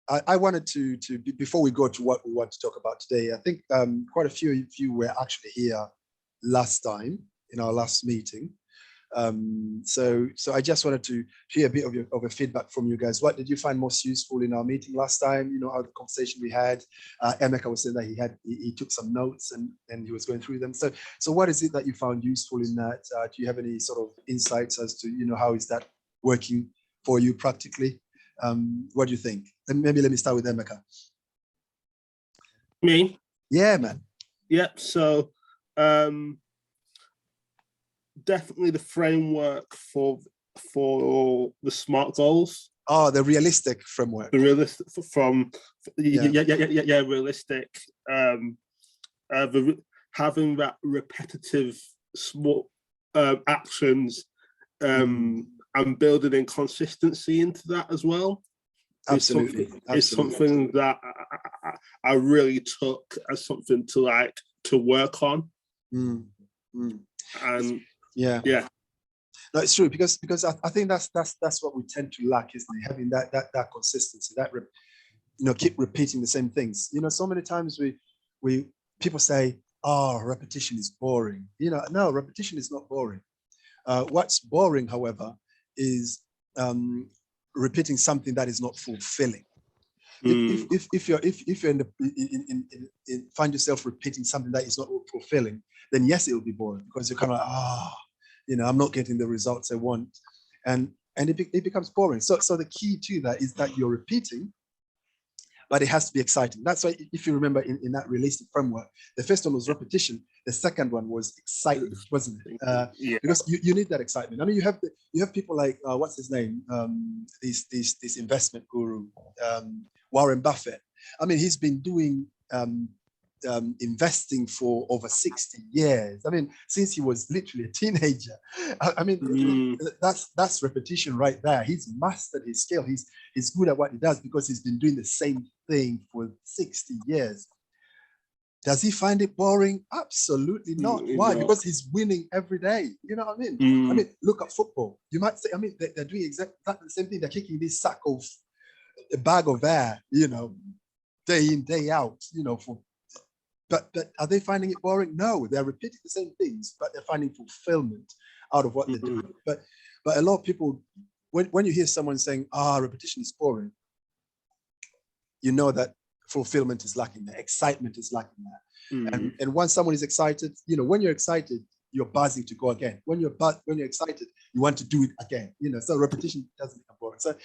I wanted to before we go to what we want to talk about today, I think quite a few of you were actually here last time in our last meeting. So I just wanted to hear a bit of a feedback from you guys. What did you find most useful in our meeting last time? You know, how the conversation we had. Emeka was saying that he took some notes and he was going through them. So what is it that you found useful in that? Do you have any sort of insights as to, you know, how is that working for you practically? What do you think? And maybe let me start with Emeka. Me? Yeah, man. Yep. So definitely the framework for the SMART goals. Oh, the realistic framework. The realistic realistic. Having that repetitive small actions and building in consistency into that as well. Absolutely. It's something that I really took as something to work on. And yeah. No, it's true because I think that's what we tend to lack, isn't it? Having that consistency, keep repeating the same things. You know, so many times people say, "Oh, repetition is boring." You know, no, repetition is not boring. What's boring, however, is repeating something that is not fulfilling. If you find yourself repeating something that is not fulfilling, then yes, it will be boring because you're kind of like, I'm not getting the results I want, and it becomes boring. So the key to that is that you're repeating, but it has to be exciting. That's why, if you remember in that realistic framework, the first one was repetition. The second one was excitement, wasn't it? Because you need that excitement. I mean, you have people like what's his name? This investment guru, Warren Buffett. I mean, he's been doing investing for over 60 years. I mean, since he was literally a teenager. I mean, that's repetition right there. He's mastered his skill. He's good at what he does because he's been doing the same thing for 60 years. Does he find it boring? Absolutely not. Why? Because he's winning every day. You know what I mean? I mean, look at football. You might say, I mean, they're doing exactly the same thing. They're kicking this sack of a bag of air, day in, day out, but are they finding it boring? No, they're repeating the same things, but they're finding fulfillment out of what they're doing. But a lot of people, when you hear someone saying, repetition is boring, you know that fulfillment is lacking there, excitement is lacking there. And once someone is excited, when you're excited, you're buzzing to go again. When you're excited, you want to do it again. So repetition doesn't become boring. So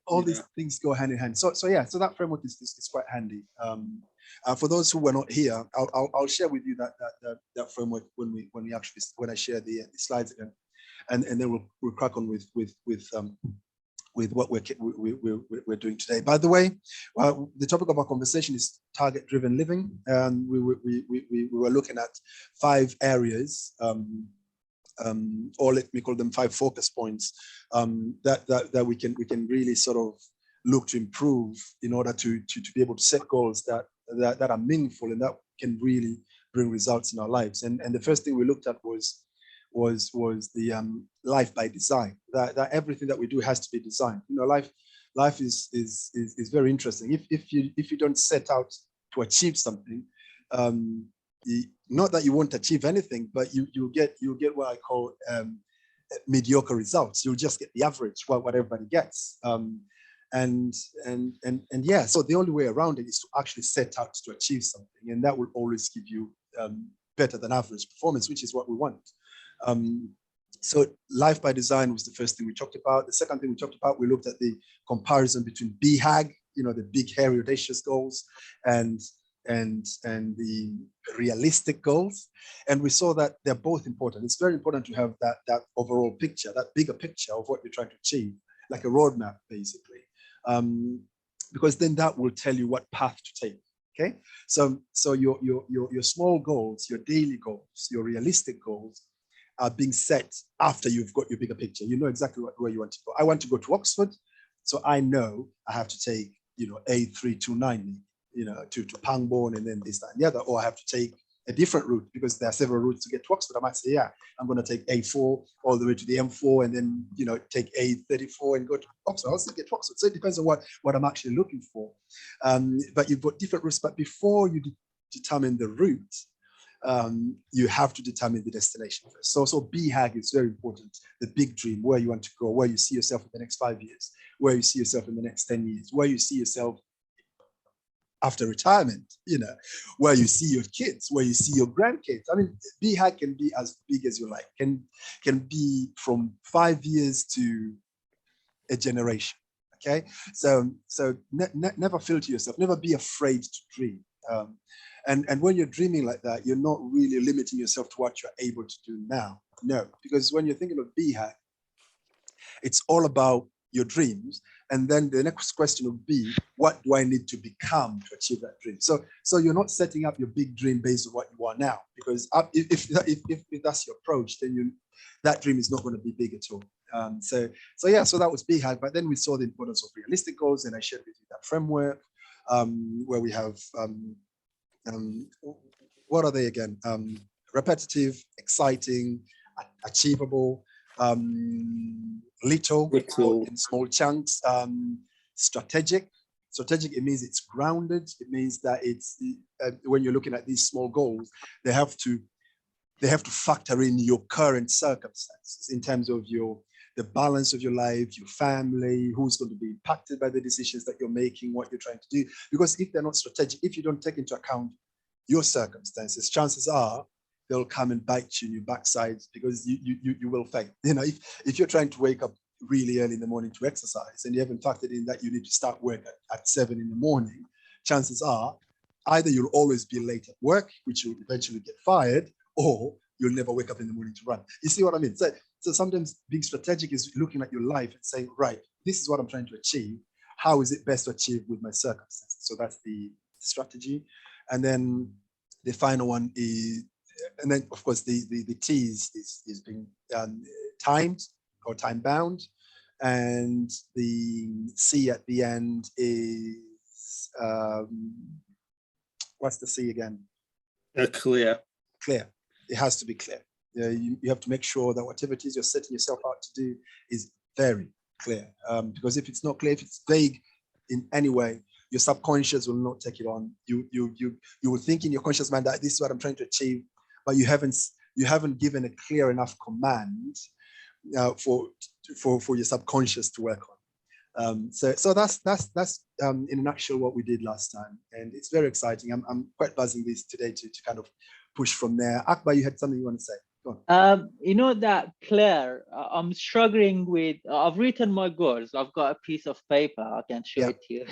all these things go hand in hand. So that framework is quite handy. For those who were not here, I'll share with you that framework when I share the slides again, and then we'll crack on with what we're doing today. By the way, the topic of our conversation is target-driven living, and we were looking at 5 areas, or let me call them 5 focus points that we can really sort of look to improve in order to be able to set goals that are meaningful and that can really bring results in our lives. And the first thing we looked at was the life by design. That everything that we do has to be designed. Life is very interesting. If you don't set out to achieve something, not that you won't achieve anything, but you'll get what I call mediocre results. You'll just get the average, what everybody gets. And so the only way around it is to actually set out to achieve something, and that will always give you better than average performance, which is what we want. So life by design was the first thing we talked about. The second thing we talked about, we looked at the comparison between BHAG, the big, hairy, audacious goals, and the realistic goals. And we saw that they're both important. It's very important to have that overall picture, that bigger picture of what you're trying to achieve, like a roadmap, basically. Because then that will tell you what path to take. Okay, so your small goals, your daily goals, your realistic goals are being set after you've got your bigger picture. You know exactly where you want to go. I want to go to Oxford, so I know I have to take A329, to Pangbourne, and then this, that, and the other, or I have to take a different route, because there are several routes to get to Oxford. I might say, yeah, I'm going to take A4 all the way to the M4, and then, you know, take A34 and go to Oxford. I'll still get to Oxford. So it depends on what I'm actually looking for. But you've got different routes. But before you determine the route, you have to determine the destination first. So BHAG is very important. The big dream, where you want to go, where you see yourself in the next 5 years, where you see yourself in the next 10 years, where you see yourself after retirement, you know, where you see your kids, where you see your grandkids. I mean, BHAG can be as big as you like, can be from 5 years to a generation. Okay, so never filter yourself, never be afraid to dream. And when you're dreaming like that, you're not really limiting yourself to what you're able to do now. No, because when you're thinking of BHAG, it's all about your dreams. And then the next question would be, what do I need to become to achieve that dream? So you're not setting up your big dream based on what you are now, because if that's your approach, then that dream is not going to be big at all. So that was BHAG. But then we saw the importance of realistic goals, and I shared with you that framework where we have what are they again? Repetitive, exciting, achievable, little, in small chunks, strategic. Strategic, it means it's grounded. It means that it's when you're looking at these small goals, they have to factor in your current circumstances in terms of the balance of your life, your family, who's going to be impacted by the decisions that you're making, what you're trying to do. Because if they're not strategic, if you don't take into account your circumstances, chances are they'll come and bite you in your backside, because you will fail. You know, if you're trying to wake up really early in the morning to exercise, and you haven't factored in that you need to start work at 7 in the morning, chances are either you'll always be late at work, which you'll eventually get fired, or you'll never wake up in the morning to run. You see what I mean? So sometimes being strategic is looking at your life and saying, right, this is what I'm trying to achieve. How is it best to achieve with my circumstances? So that's the strategy. And then the final one is, and then of course the T is being timed or time bound. And the C at the end is, what's the C again? Clear. Clear. It has to be clear. You have to make sure that whatever it is you're setting yourself out to do is very clear. Because if it's not clear, if it's vague in any way, your subconscious will not take it on. You will think in your conscious mind that this is what I'm trying to achieve, but you haven't given a clear enough command for your subconscious to work on. So that's in a nutshell what we did last time, and it's very exciting. I'm quite buzzing this today to kind of push from there. Akbar, you had something you want to say? Go on. You know that, Claire, I'm struggling with, I've written my goals. I've got a piece of paper, I can show it to you.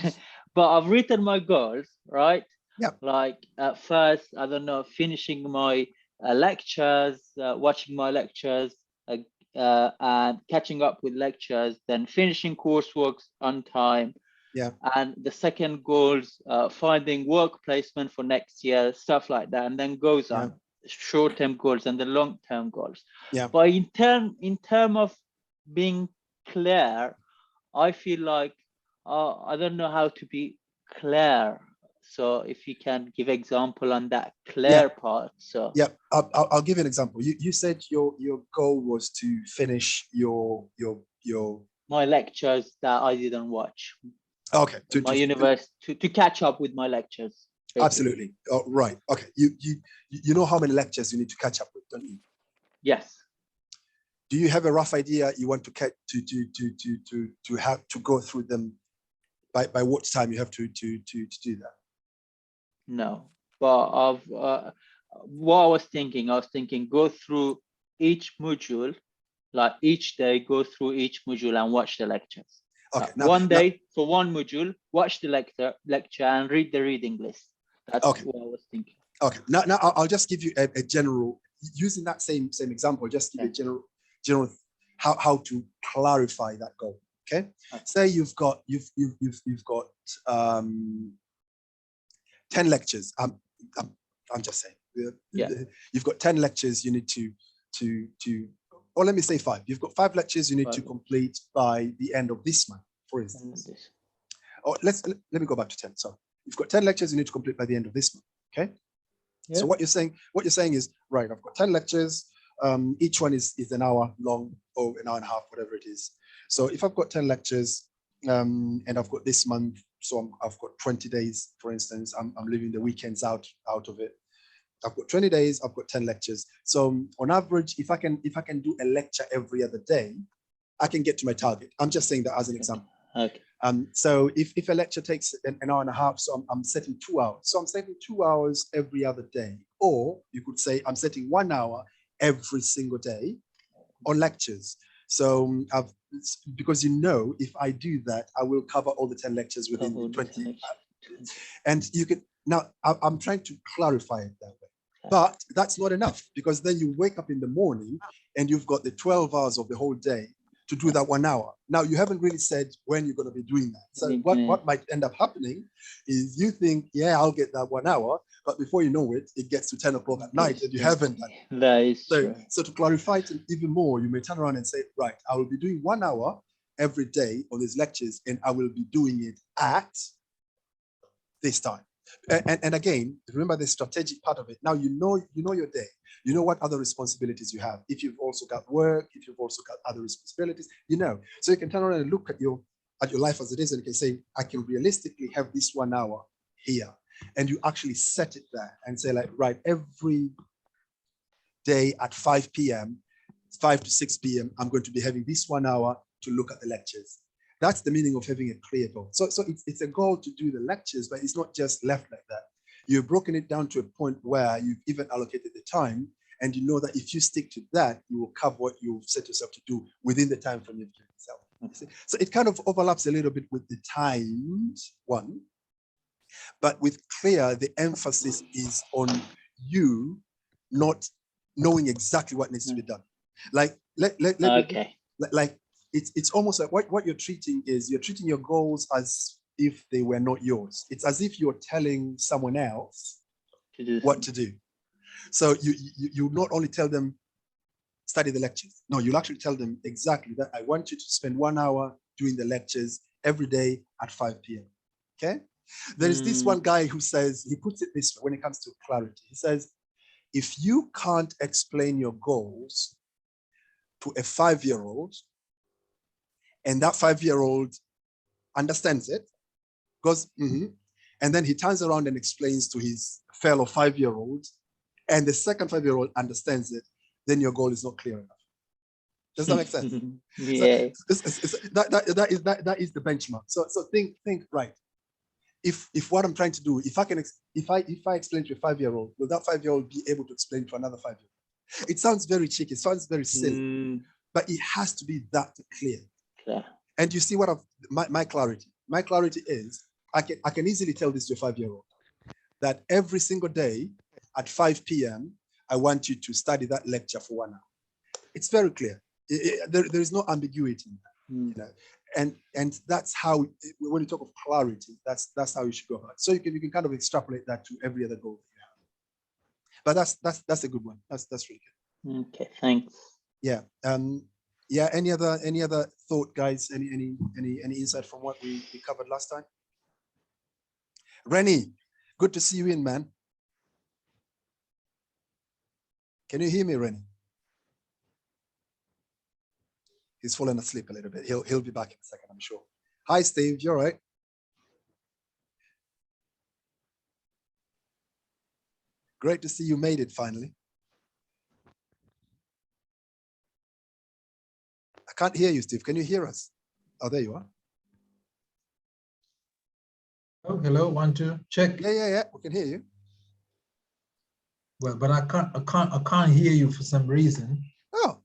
But I've written my goals, right? Yeah. Like at first, I don't know, finishing my lectures, watching my lectures, and catching up with lectures, then finishing coursework on time. Yeah. And the second goals, finding work placement for next year, stuff like that, and then goes on. Short-term goals and the long-term goals. Yeah. But in term of being clear, I feel like I don't know how to be clear. So if you can give example on that clear part. So yeah, I'll give you an example. You said your goal was to finish your my lectures that I didn't watch. Okay. To catch up with my lectures. Basically. Absolutely. Oh, right. Okay. You know how many lectures you need to catch up with, don't you? Yes. Do you have a rough idea you want to have to go through them by what time you have to do that? No, but what I was thinking go through each module, like each day go through each module and watch the lectures. Okay. One day for one module, watch the lecture and read the reading list. That's what I was thinking. Okay. Now I'll just give you a general, using that same example, just give you a general how to clarify that goal. Okay. Say you've got 10 lectures. I'm just saying. You've got 10 lectures you need to or let me say 5. You've got 5 lectures you need to complete by the end of this month, for instance. Or let me go back to 10. So you've got 10 lectures you need to complete by the end of this month. Okay. Yeah. So what you're saying is, right, I've got 10 lectures. Each one is an hour long or an hour and a half, whatever it is. So if I've got 10 lectures and I've got this month, so I've got 20 days, for instance, I'm leaving the weekends out of it. I've got 20 days, I've got 10 lectures. So on average, if I can do a lecture every other day, I can get to my target. I'm just saying that as an example. Okay. So if a lecture takes an hour and a half, so I'm setting 2 hours. So I'm setting 2 hours every other day. Or you could say I'm setting 1 hour every single day on lectures. So because if I do that, I will cover all the 10 lectures within the 20. And you can, now I'm trying to clarify it that way. But that's not enough, because then you wake up in the morning and you've got the 12 hours of the whole day to do that 1 hour. Now, you haven't really said when you're going to be doing that. So what might end up happening is you think, yeah, I'll get that 1 hour, but before you know it, it gets to 10 o'clock at night and you haven't done it. That is true. So to clarify it even more, you may turn around and say, right, I will be doing 1 hour every day on these lectures, and I will be doing it at this time. And again, remember the strategic part of it. Now you know your day. You know what other responsibilities you have. If you've also got work, if you've also got other responsibilities, So you can turn around and look at your life as it is, and you can say, I can realistically have this 1 hour here. And you actually set it there and say, like, right, every day at 5 p.m., 5 to 6 p.m., I'm going to be having this 1 hour to look at the lectures. That's the meaning of having a clear goal. So it's a goal to do the lectures, but it's not just left like that. You've broken it down to a point where you've even allocated the time, and you know that if you stick to that, you will cover what you've set yourself to do within the time frame you've given yourself. So it kind of overlaps a little bit with the timed one, but with clear, the emphasis is on you not knowing exactly what needs to be done. Like, it's almost like what you're treating your goals as if they were not yours. It's as if you're telling someone else what to do. So you not only tell them, study the lectures. No, you'll actually tell them exactly that. I want you to spend 1 hour doing the lectures every day at 5 p.m. Okay? There is this one guy who says, he puts it this way when it comes to clarity. He says, if you can't explain your goals to a 5-year-old, and that 5-year-old understands it, goes, and then he turns around and explains to his fellow 5-year-old, and the second 5-year-old understands it, then your goal is not clear enough. Does that make sense? Yeah. So that is the benchmark. So think right. If what I'm trying to do, if I explain to a 5-year-old, will that 5-year-old be able to explain to another 5-year-old? It sounds very cheeky, it sounds very silly, but it has to be that clear. Yeah. And you see what my clarity. My clarity is I can easily tell this to a 5-year-old that every single day at 5 p.m. I want you to study that lecture for 1 hour. It's very clear. There is no ambiguity in that, and that's how, when you talk of clarity, that's how you should go about it. So you can kind of extrapolate that to every other goal that you have. But that's a good one. That's really good. Okay, thanks. Yeah. Yeah. Any other thought, guys? Any insight from what we covered last time? Rennie, good to see you in, man. Can you hear me, Rennie? He's fallen asleep a little bit. He'll be back in a second, I'm sure. Hi, Steve. You all right? Great to see you made it finally. I can't hear you, Steve. Can you hear us? Oh, there you are. Oh, hello, 1, 2, check. Yeah. We can hear you. Well, but I can't hear you for some reason. Oh.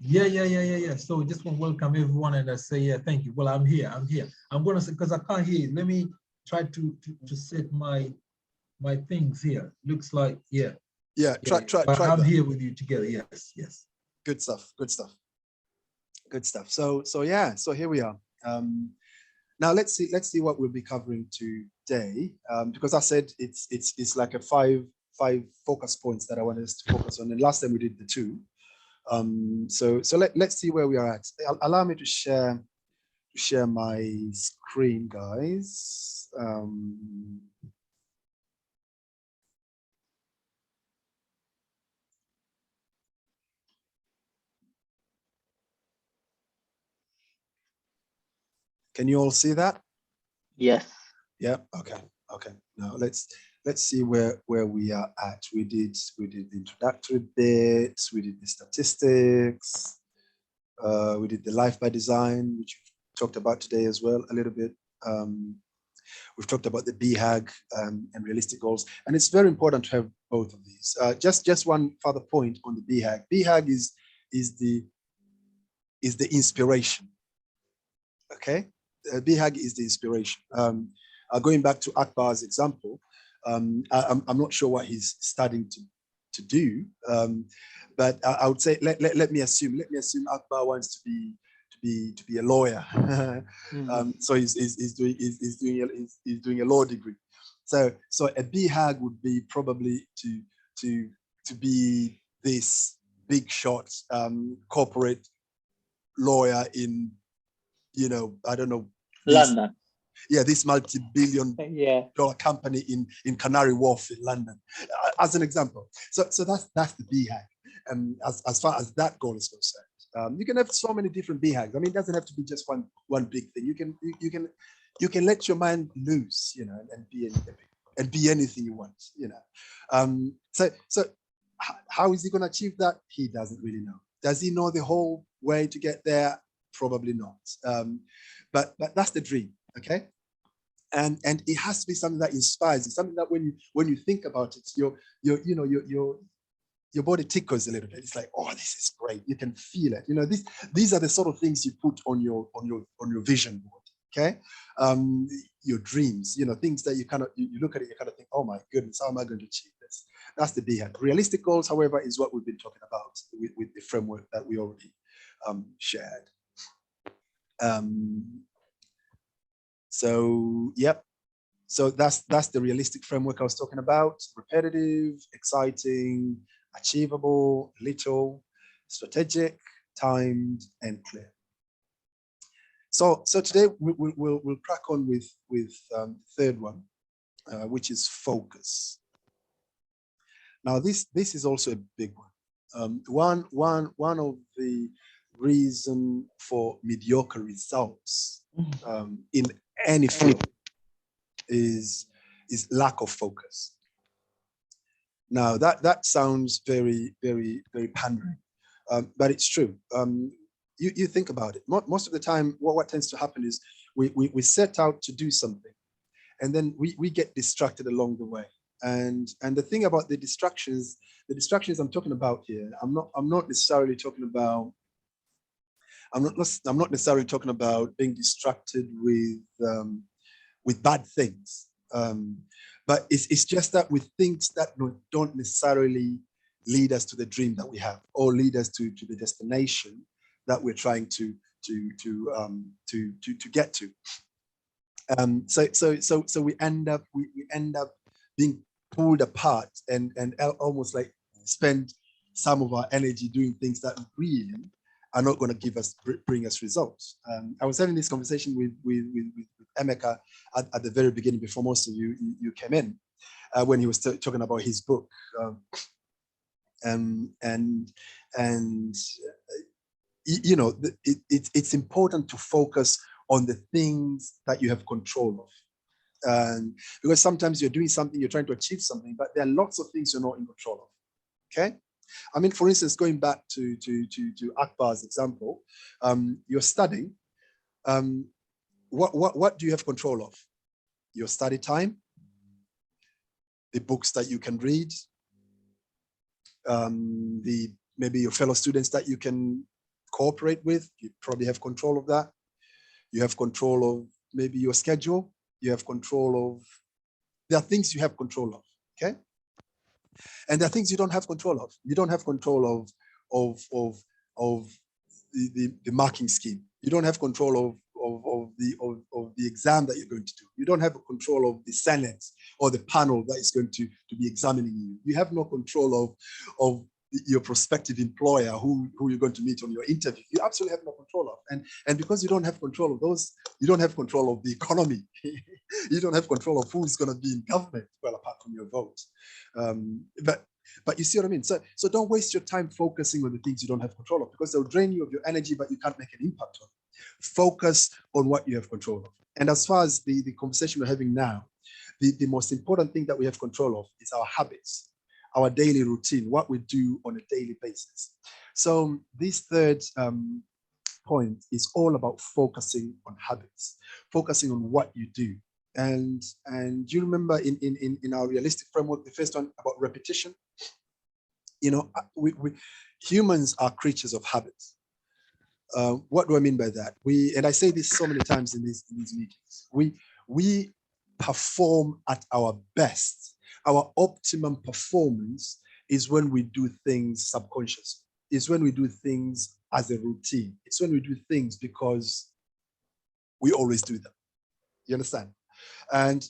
Yeah. So just want to welcome everyone, and I say, yeah, thank you. Well, I'm here. I'm gonna say, because I can't hear you. Let me try to set my things here. Looks like, yeah. Try I'm that. here with you together. Yes. Good stuff. So yeah, so here we are. Now let's see what we'll be covering today. Because I said it's like a five focus points that I want us to focus on. And last time we did the 2. So let's see where we are at. Allow me to share my screen, guys. Can you all see that? Yes. Yeah. Okay. Okay. Now let's see where we are at. We did the introductory bits. We did the statistics. We did the life by design, which we talked about today as well a little bit. We've talked about the BHAG and realistic goals, and it's very important to have both of these. Just one further point on the BHAG. BHAG is the inspiration. Okay, BHAG is the inspiration. Going back to Akbar's example, I'm not sure what he's studying to do, but I would say let me assume Akbar wants to be a lawyer. So he's doing a law degree. So a BHAG would be probably to be this big shot corporate lawyer in, I don't know, London. This multi-billion dollar company in Canary Wharf in London, as an example. So that's the BHAG. As far as that goal is concerned, you can have so many different BHAGs. I mean, it doesn't have to be just one big thing. You can let your mind loose, and be anything you want, So how is he going to achieve that? He doesn't really know. Does he know the whole way to get there? Probably not. But that's the dream. Okay, and it has to be something that inspires you, something that when you think about it, your body tickles a little bit. It's like, oh, this is great. You can feel it. These are the sort of things you put on your vision board. Okay, your dreams. Things that you look at it, you kind of think, oh my goodness, how am I going to achieve this? That's the BHAG. Realistic goals, however, is what we've been talking about with the framework that we already shared. So that's the realistic framework I was talking about. Repetitive, exciting, achievable, little, strategic, timed, and clear. So today we'll crack on with the third one, which is focus. Now this is also a big one. One of the reason for mediocre results in any field is lack of focus. Now that sounds very, very, very pandering, but it's true. You think about it. Most of the time, what tends to happen is we set out to do something, and then we get distracted along the way. And the thing about the distractions I'm talking about here, I'm not necessarily talking about. I'm not necessarily talking about being distracted with bad things, but it's just that with things that don't necessarily lead us to the dream that we have, or lead us to the destination that we're trying to get to. So we end up being pulled apart and almost like spend some of our energy doing things that really are not going to bring us results. I was having this conversation with Emeka at the very beginning, before most of you came in, when he was talking about his book, it's important to focus on the things that you have control of, because sometimes you're doing something, you're trying to achieve something, but there are lots of things you're not in control of. Okay. I mean, for instance, going back to Akbar's example, you're studying. What do you have control of? Your study time, the books that you can read, maybe your fellow students that you can cooperate with. You probably have control of that. You have control of maybe your schedule. You have control of. There are things you have control of. Okay. And there are things you don't have control of. You don't have control of the marking scheme. You don't have control of the exam that you're going to do. You don't have control of the Senate or the panel that is going to be examining you. You have no control of your prospective employer who you're going to meet on your interview. You absolutely have no control of. And because you don't have control of those, you don't have control of the economy. You don't have control of who's going to be in government, well, apart from your vote. But you see what I mean? So don't waste your time focusing on the things you don't have control of, because they'll drain you of your energy, but you can't make an impact on it. Focus on what you have control of. And as far as the conversation we're having now, the most important thing that we have control of is our habits, our daily routine, what we do on a daily basis. So this third point is all about focusing on habits, focusing on what you do. And you remember in our realistic framework, the first one about repetition. You know, we humans are creatures of habits. What do I mean by that? And I say this so many times in these meetings. We perform at our best. Our optimum performance is when we do things subconsciously. It's when we do things as a routine. It's when we do things because we always do them. You understand? And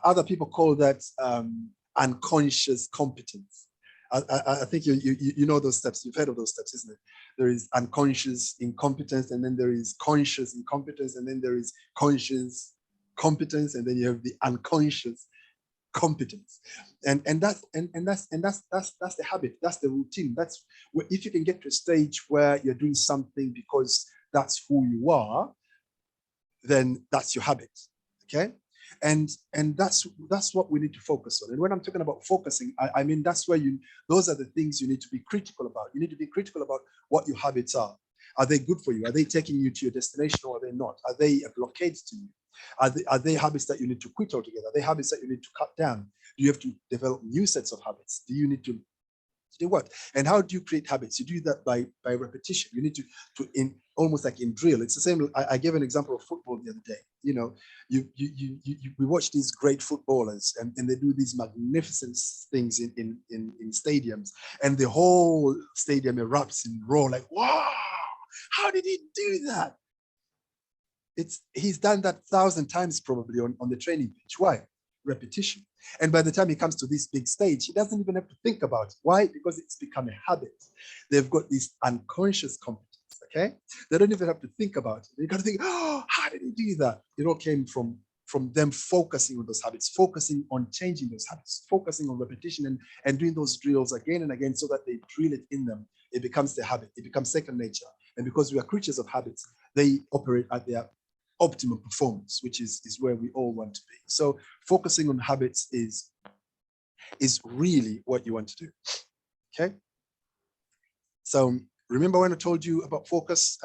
other people call that unconscious competence. I think you know those steps. You've heard of those steps, isn't it? There is unconscious incompetence, and then there is conscious incompetence, and then there is conscious competence, and then you have the unconscious competence. And that's the habit. That's the routine. That's where, if you can get to a stage where you're doing something because that's who you are, then that's your habit. Okay. And that's what we need to focus on. And when I'm talking about focusing, I mean, that's where those are the things you need to be critical about. You need to be critical about what your habits are. Are they good for you? Are they taking you to your destination, or are they not? Are they a blockade to you? Are they habits that you need to quit altogether? Are they habits that you need to cut down? Do you have to develop new sets of habits? Do you need to do what? And how do you create habits? You do that by repetition. You need to in almost like in drill. It's the same. I gave an example of football the other day. You know, we watch these great footballers, and they do these magnificent things in stadiums, and the whole stadium erupts in roar like, wow, how did he do that? He's done that 1,000 times probably on the training pitch. Why? Repetition. And by the time he comes to this big stage, he doesn't even have to think about it. Why? Because it's become a habit. They've got this unconscious competence, okay? They don't even have to think about it. You got to think, oh, how did he do that? It all came from them focusing on those habits, focusing on changing those habits, focusing on repetition and doing those drills again and again so that they drill it in them. It becomes their habit. It becomes second nature. And because we are creatures of habits, they operate at their optimum performance, which is where we all want to be. So focusing on habits is really what you want to do. Okay. So remember when I told you about focus?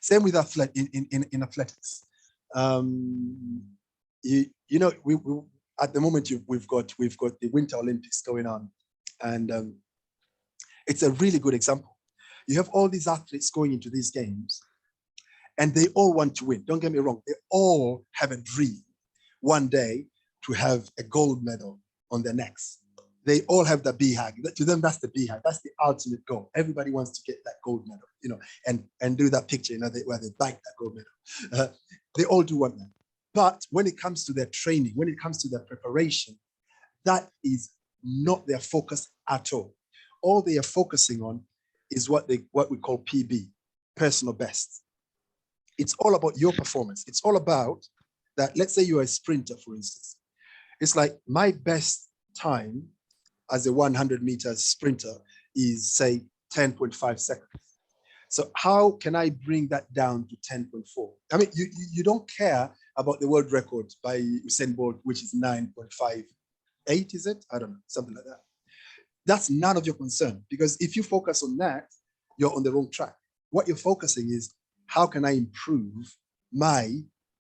Same with in athletics. You know, we at the moment we've got the Winter Olympics going on, and it's a really good example. You have all these athletes going into these games, and they all want to win. Don't get me wrong. They all have a dream one day to have a gold medal on their necks. They all have the BHAG. To them, that's the BHAG. That's the ultimate goal. Everybody wants to get that gold medal, you know, and do that picture, you know, where they bite that gold medal. They all do want that. But when it comes to their training, when it comes to their preparation, that is not their focus at all. All they are focusing on is what we call PB, personal best. It's all about your performance. It's all about that. Let's say you're a sprinter, for instance. It's like my best time as a 100 meters sprinter is, say, 10.5 seconds. So how can I bring that down to 10.4? I mean, you don't care about the world record by Usain Bolt, which is 9.58, is it? I don't know, something like that. That's none of your concern, because if you focus on that, you're on the wrong track. What you're focusing is, how can I improve my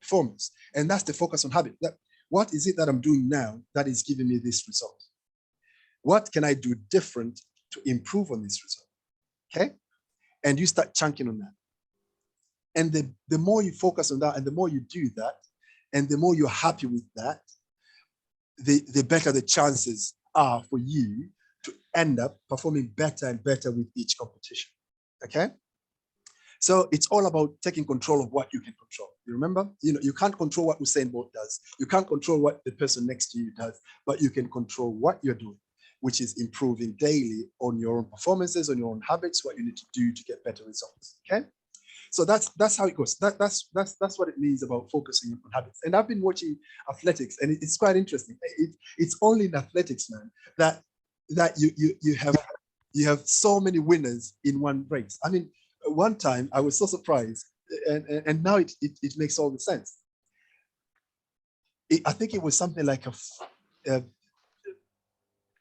performance? And that's the focus on habit. What is it that I'm doing now that is giving me this result? What can I do different to improve on this result? Okay? And you start chunking on that. And the more you focus on that, and the more you do that, and the more you're happy with that, the better the chances are for you to end up performing better and better with each competition. Okay? So it's all about taking control of what you can control. You remember? You know, you can't control what Usain Bolt does. You can't control what the person next to you does, but you can control what you're doing, which is improving daily on your own performances, on your own habits, what you need to do to get better results. Okay? So that's how it goes. That's what it means about focusing on habits. And I've been watching athletics, and it's quite interesting. It's only in athletics, man, that you have so many winners in one race. I mean, one time I was so surprised, and now it makes all the sense. I think it was something like a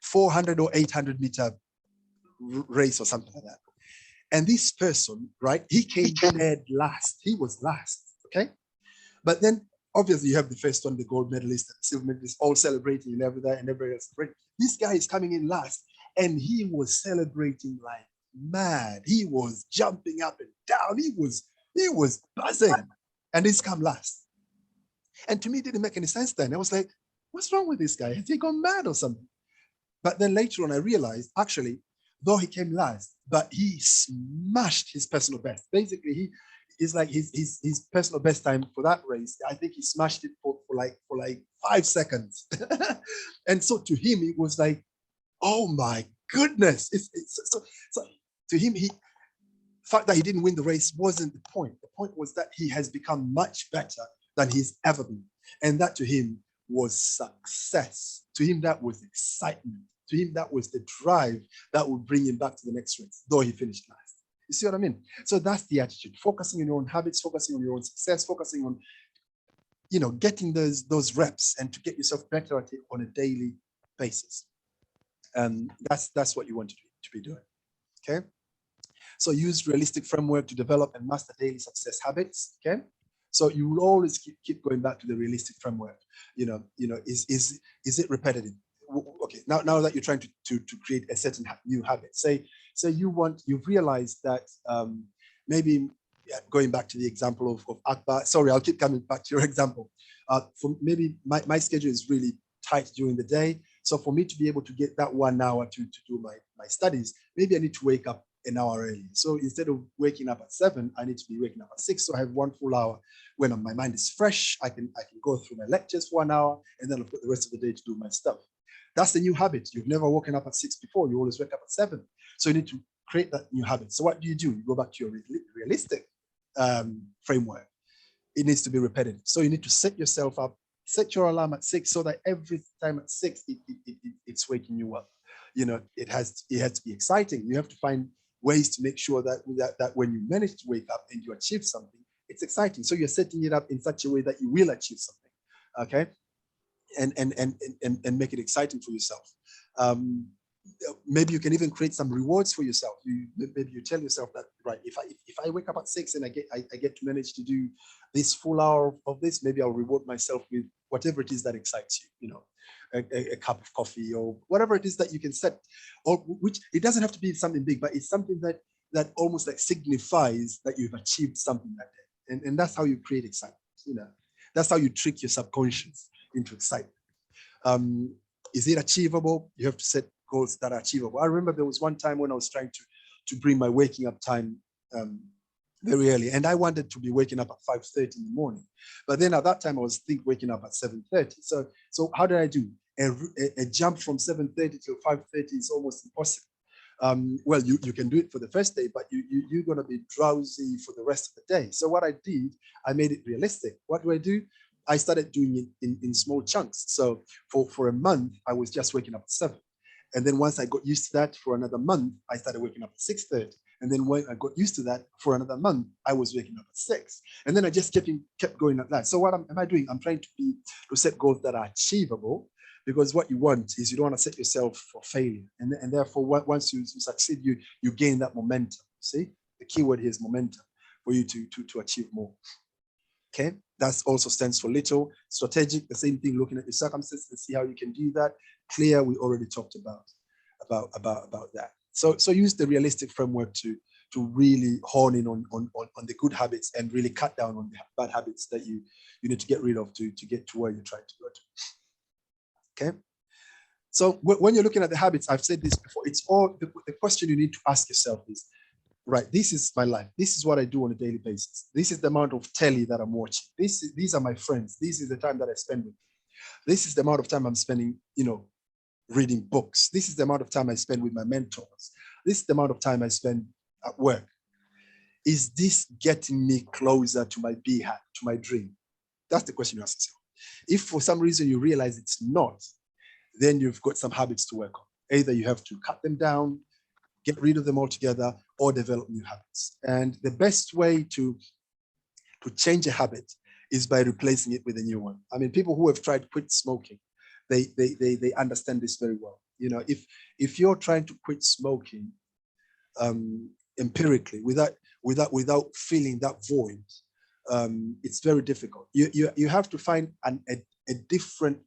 400 or 800 meter race or something like that. And this person, right, he came dead last. He was last, okay? But then obviously you have the first one, the gold medalist, and the silver medalist, all celebrating and everything, and everybody else celebrating. This guy is coming in last, and he was celebrating like mad. He was jumping up and down. He was buzzing, and he's come last. And to me, it didn't make any sense then. I was like, what's wrong with this guy? Has he gone mad or something? But then later on, I realized, actually, though he came last, but he smashed his personal best. Basically, he is like his personal best time for that race. I think he smashed it for like 5 seconds. And so to him, it was like, oh my goodness. So to him, the fact that he didn't win the race wasn't the point. The point was that he has become much better than he's ever been. And that to him was success. To him, that was excitement. To him, that was the drive that would bring him back to the next race, though he finished last. You see what I mean? So that's the attitude. Focusing on your own habits, focusing on your own success, focusing on, getting those reps and to get yourself better at it on a daily basis. That's what you want to be doing. Okay. So use realistic framework to develop and master daily success habits. Okay. So you will always keep going back to the realistic framework. Is it repetitive? Okay, now that you're trying to create a certain new habit, say you've realized that maybe going back to the example of Akbar. Sorry, I'll keep coming back to your example. For maybe my schedule is really tight during the day. So for me to be able to get that 1 hour to do my studies, maybe I need to wake up an hour early. So instead of waking up at 7, I need to be waking up at 6. So I have 1 full hour when my mind is fresh. I can go through my lectures for 1 hour, and then I've got the rest of the day to do my stuff. That's the new habit. You've never woken up at 6 before. You always wake up at 7. So you need to create that new habit. So what do? You go back to your realistic framework. It needs to be repetitive. So you need to set yourself up, set your alarm at 6 so that every time at 6, it's waking you up. It has to be exciting. You have to find ways to make sure that when you manage to wake up and you achieve something, it's exciting. So you're setting it up in such a way that you will achieve something. Okay. And make it exciting for yourself. Maybe you can even create some rewards for yourself. Maybe you tell yourself that, right, if I wake up at 6 and I get to manage to do this full hour of this, maybe I'll reward myself with whatever it is that excites you. A cup of coffee or whatever it is that you can set, or which it doesn't have to be something big, but it's something that almost like signifies that you've achieved something that day. And that's how you create excitement. That's how you trick your subconscious into excitement. Is it achievable? You have to set goals that are achievable. I remember there was one time when I was trying to bring my waking up time very early, and I wanted to be waking up at 5:30 in the morning. But then at that time I was waking up at 7:30. So how did I do? A jump from 7:30 till 5:30 is almost impossible. Well, you can do it for the first day, but you're going to be drowsy for the rest of the day. So what I did, I made it realistic. What do? I started doing it in small chunks. So for a month, I was just waking up at 7. And then once I got used to that, for another month, I started waking up at 6:30. And then when I got used to that, for another month, I was waking up at 6. And then I just kept going like that. So what am I doing? I'm trying to set goals that are achievable, because what you want is, you don't want to set yourself for failure. And therefore, once you succeed, you gain that momentum. See, the key word here is momentum, for you to achieve more. Okay, that also stands for little. Strategic, the same thing, looking at your circumstances and see how you can do that. Clear, we already talked about that. So use the realistic framework to really hone in on the good habits and really cut down on the bad habits that you need to get rid of to get to where you're trying to go to. Okay. So when you're looking at the habits, I've said this before, it's all the question you need to ask yourself is, right, this is my life. This is what I do on a daily basis. This is the amount of telly that I'm watching. These are my friends. This is the time that I spend with them. This is the amount of time I'm spending, reading books. This is the amount of time I spend with my mentors. This is the amount of time I spend at work. Is this getting me closer to my BHAG, to my dream? That's the question you ask yourself. If for some reason you realize it's not, then you've got some habits to work on. Either you have to cut them down, get rid of them altogether, or develop new habits. And the best way to change a habit is by replacing it with a new one. I mean, people who have tried quit smoking, they understand this very well. You know, if you're trying to quit smoking empirically without feeling that void, it's very difficult. You have to find a different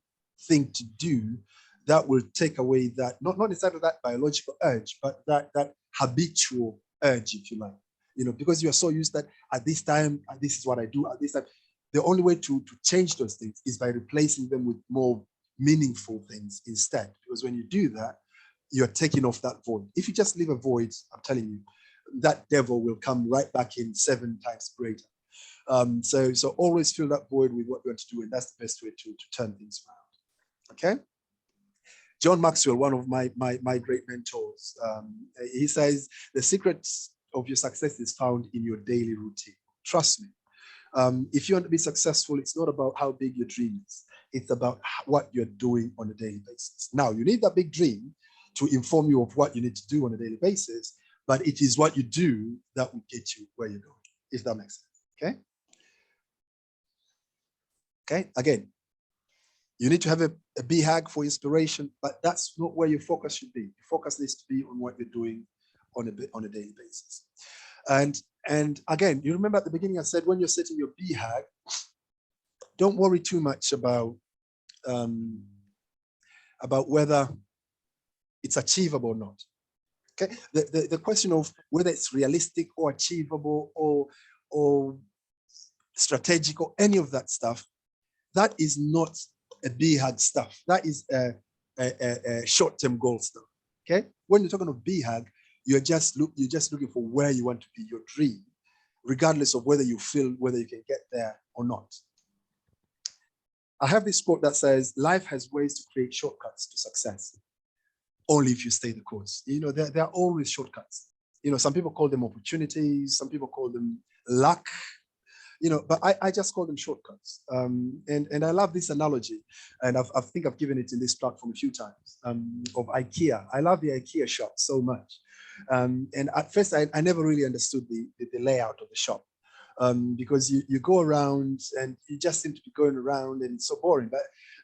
thing to do that will take away that, not necessarily that biological urge, but that habitual urge, if you like. You know, because you are so used that at this time, this is what I do at this time. The only way to change those things is by replacing them with more meaningful things instead. Because when you do that, you're taking off that void. If you just leave a void, I'm telling you, that devil will come right back in 7 times greater. So always fill that void with what you want to do, and that's the best way to turn things around. Okay. John Maxwell, one of my great mentors, he says the secret of your success is found in your daily routine. Trust me. If you want to be successful, it's not about how big your dream is. It's about what you're doing on a daily basis. Now, you need that big dream to inform you of what you need to do on a daily basis, but it is what you do that will get you where you're going, if that makes sense. Okay? Okay, again, you need to have a BHAG for inspiration, but that's not where your focus should be. Your focus needs to be on what you're doing on a daily basis. And again, you remember at the beginning I said when you're setting your BHAG, don't worry too much about whether it's achievable or not. Okay, the question of whether it's realistic or achievable or strategic or any of that stuff, that is not a BHAG stuff. That is a short-term goal stuff. Okay, when you're talking of BHAG, you're just looking for where you want to be, your dream, regardless of whether you feel whether you can get there or not. I have this quote that says, life has ways to create shortcuts to success, only if you stay the course. You know, there are always shortcuts. You know, some people call them opportunities, some people call them luck, you know, but I just call them shortcuts. And I love this analogy, and I think I've given it in this platform a few times, of IKEA. I love the IKEA shop so much. And at first, I never really understood the layout of the shop, because you go around and you just seem to be going around and it's so boring.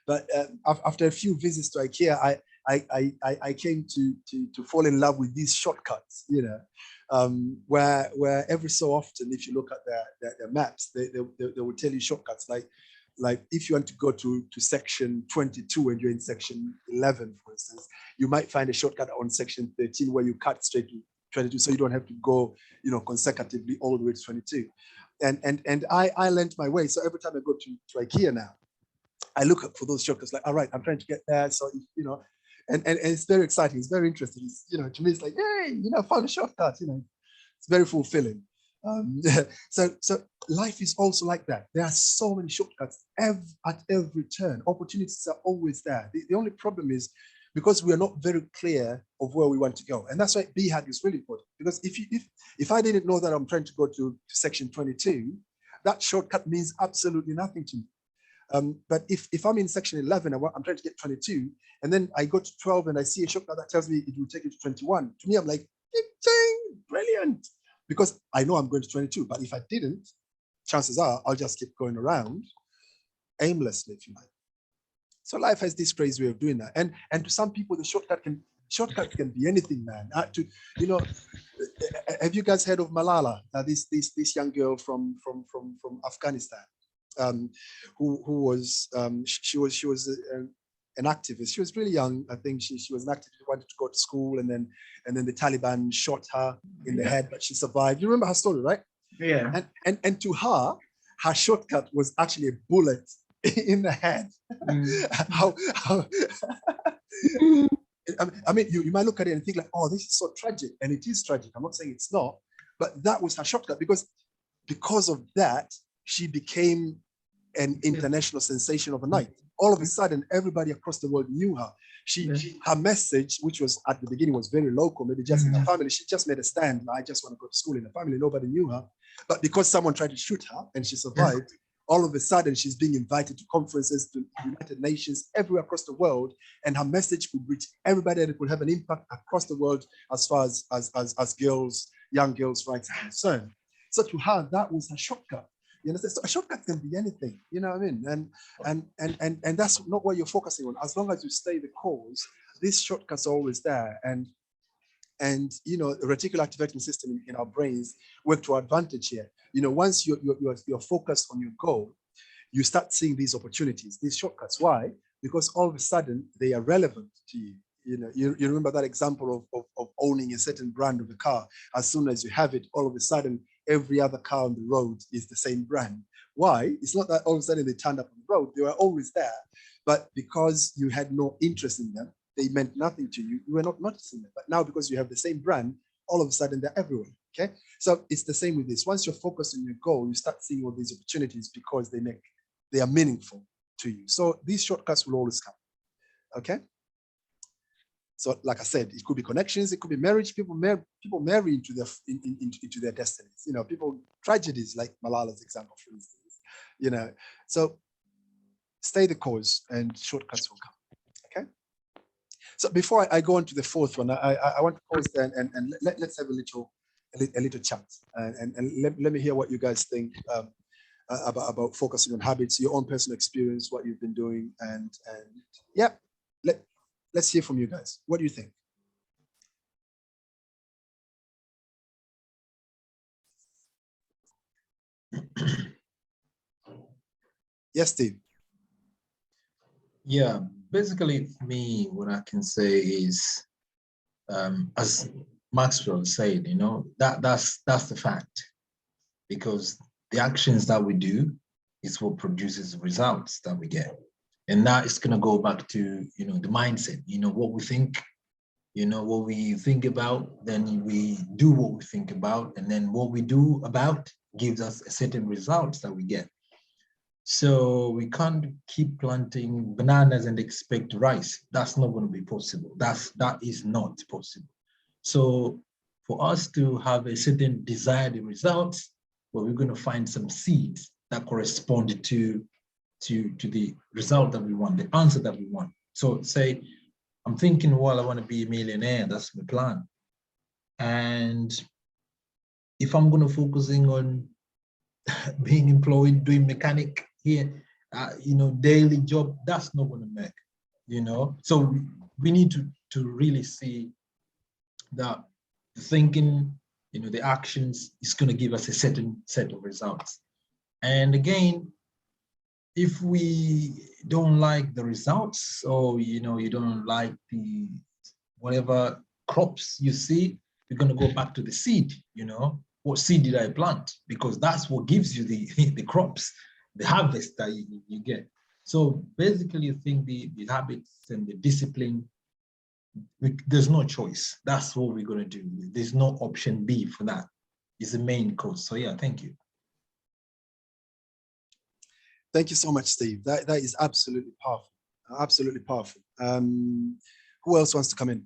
But after a few visits to IKEA, I came to fall in love with these shortcuts, you know, where every so often, if you look at their maps, they will tell you shortcuts. Like if you want to go to section 22 and you're in section 11, for instance, you might find a shortcut on section 13 where you cut straight to 22, so you don't have to go, you know, consecutively all the way to 22. And I learned my way. So every time I go to IKEA now, I look for those shortcuts. Like, all right, I'm trying to get there. So, you know, and it's very exciting. It's very interesting. It's, you know, to me, it's like, hey, you know, I found a shortcut. You know, it's very fulfilling. So life is also like that. There are so many shortcuts at every turn. Opportunities are always there. The only problem is because we are not very clear of where we want to go. And that's why BHAG is really important. Because if I didn't know that I'm trying to go to section 22, that shortcut means absolutely nothing to me. But if I'm in section 11, I'm trying to get 22, and then I go to 12 and I see a shortcut that tells me it will take you to 21. To me, I'm like, brilliant. Because I know I'm going to 22, but if I didn't, chances are I'll just keep going around aimlessly, if you like. So life has this crazy way of doing that. And to some people, the shortcut can be anything, man. You know, have you guys heard of Malala? This young girl from Afghanistan, who was she was an activist. She was really young. I think she was an activist who wanted to go to school, and then the Taliban shot her in the head, but she survived. You remember her story, right? Yeah. And to her shortcut was actually a bullet in the head. How I mean, you might look at it and think like, oh, this is so tragic, and it is tragic. I'm not saying it's not, but that was her shortcut, because of that, she became an international sensation overnight. All of a sudden, everybody across the world knew her. Her message, which was at the beginning was very local, maybe just in her family, she just made a stand. I just want to go to school in the family. Nobody knew her, but because someone tried to shoot her and she survived, all of a sudden she's being invited to conferences, to United Nations, everywhere across the world, and her message could reach everybody and it could have an impact across the world as far as girls, young girls' rights are concerned. So to her, that was a shortcut. You understand? So a shortcut can be anything, you know what I mean? And that's not what you're focusing on. As long as you stay the course, these shortcuts are always there. And you know, the reticular activating system in our brains work to our advantage here. You know, once you're focused on your goal, you start seeing these opportunities, these shortcuts. Why? Because all of a sudden they are relevant to you. You know, you remember that example of owning a certain brand of a car. As soon as you have it, all of a sudden every other car on the road is the same brand. Why? It's not that all of a sudden they turned up on the road. They were always there, but because you had no interest in them, they meant nothing to you. You were not noticing them. But now, because you have the same brand, all of a sudden they're everywhere. Okay, so it's the same with this. Once you're focused on your goal, you start seeing all these opportunities because they are meaningful to you. So these shortcuts will always come. Okay. So, like I said, it could be connections, it could be marriage. People marry into their destinies. You know, tragedies like Malala's example, for instance. You know, so stay the course, and shortcuts will come. Okay. So before I go on to the fourth one, I want to pause there and let's have a little chat, and let me hear what you guys think about focusing on habits, your own personal experience, what you've been doing, and yeah, let's hear from you guys. What do you think? Yes, Steve. Yeah, basically for me, what I can say is, as Maxwell said, you know, that's the fact, because the actions that we do is what produces the results that we get. And that is going to go back to, you know, the mindset, you know, what we think, you know, what we think about, then we do what we think about, and then what we do about gives us a certain results that we get. So we can't keep planting bananas and expect rice. That's not going to be possible. That is not possible. So for us to have a certain desired results, well, we're going to find some seeds that correspond to the result that we want, the answer that we want. So say, I'm thinking, well, I want to be a millionaire. That's my plan. And if I'm going to focusing on being employed, doing mechanic here, you know, daily job, that's not going to make, you know. So we need to really see that the thinking, you know, the actions is going to give us a certain set of results. And again, if we don't like the results, or, you know, you don't like the whatever crops you see, you're going to go back to the seed, you know. What seed did I plant? Because that's what gives you the crops, the harvest that you get. So basically, I think the habits and the discipline, there's no choice. That's what we're going to do. There's no option B for that. It's the main cause. So yeah, thank you. Thank you so much, Steve. That is absolutely powerful. Absolutely powerful. Who else wants to come in?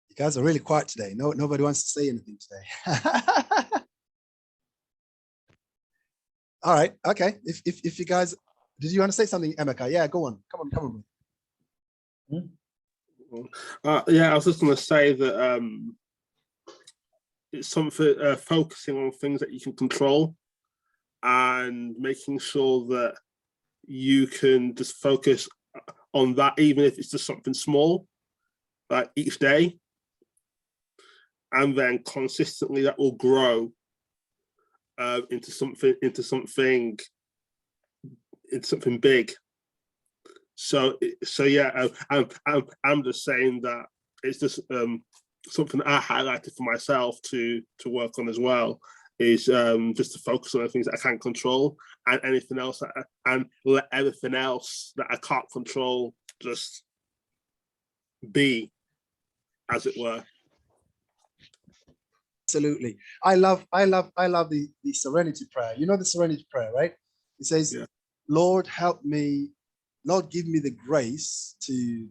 You guys are really quiet today. Nobody wants to say anything today. All right. Okay. If you guys, did you want to say something, Emeka? Yeah, go on. Come on. Yeah, I was just going to say that it's something focusing on things that you can control and making sure that you can just focus on that, even if it's just something small, like each day, and then consistently that will grow into something big. So yeah, I'm just saying that it's just something I highlighted for myself to work on as well, is just to focus on the things that I can control, and anything else and let everything else that I can't control just be, as it were. Absolutely. I love the Serenity Prayer. You know the Serenity Prayer, right? It says, yeah. Lord, help me. Lord, give me the grace to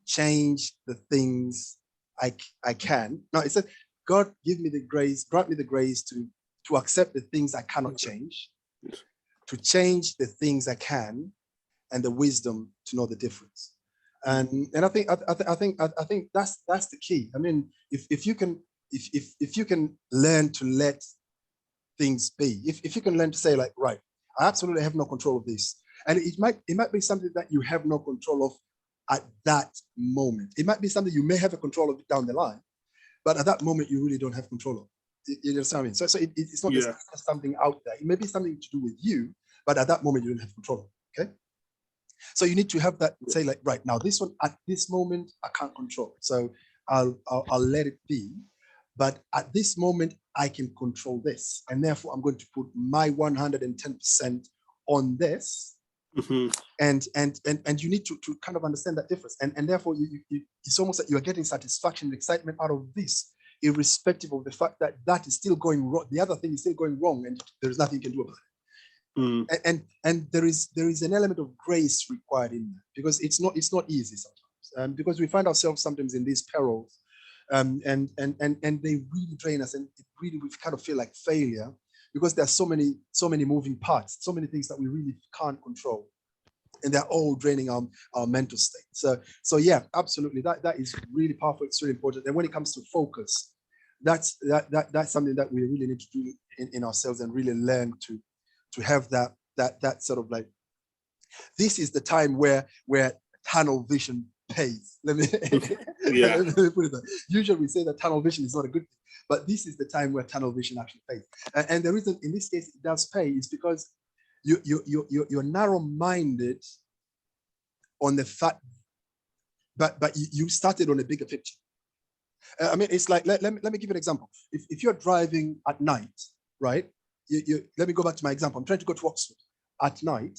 change the things I can. No, it says, God, give me the grace, grant me the grace to accept the things I cannot change, to change the things I can, and the wisdom to know the difference. And I think that's the key. I mean, if you can learn to let things be, if you can learn to say, like, right, I absolutely have no control of this, and it might be something that you have no control of at that moment. It might be something you may have a control of down the line, but at that moment you really don't have control of. You understand what I mean? So it's not just something out there. It may be something to do with you, but at that moment you don't have control of. Okay. So you need to have that, say, like, right now, this one at this moment I can't control, so I'll let it be. But at this moment I can control this, and therefore I'm going to put my 110% on this. And you need to kind of understand that difference, and therefore it's almost like you are getting satisfaction and excitement out of this, irrespective of the fact that that is still going wrong. The other thing is still going wrong, and there's nothing you can do about it. And there is an element of grace required in that, because it's not easy sometimes, because we find ourselves sometimes in these perils, and they really drain us, and we kind of feel like failure, because there are so many moving parts, so many things that we really can't control, and they're all draining our mental state. So yeah, absolutely, that is really powerful. It's really important. And when it comes to focus, that's something that we really need to do in ourselves, and really learn to have that sort of, like, this is the time where tunnel vision pays. Let me put it that. Usually we say that tunnel vision is not a good thing, but this is the time where tunnel vision actually pays. And the reason in this case it does pay is because you're narrow-minded on the fact, but you started on a bigger picture. I mean, it's like, let me give you an example. If you're driving at night, right? Let me go back to my example. I'm trying to go to Oxford at night.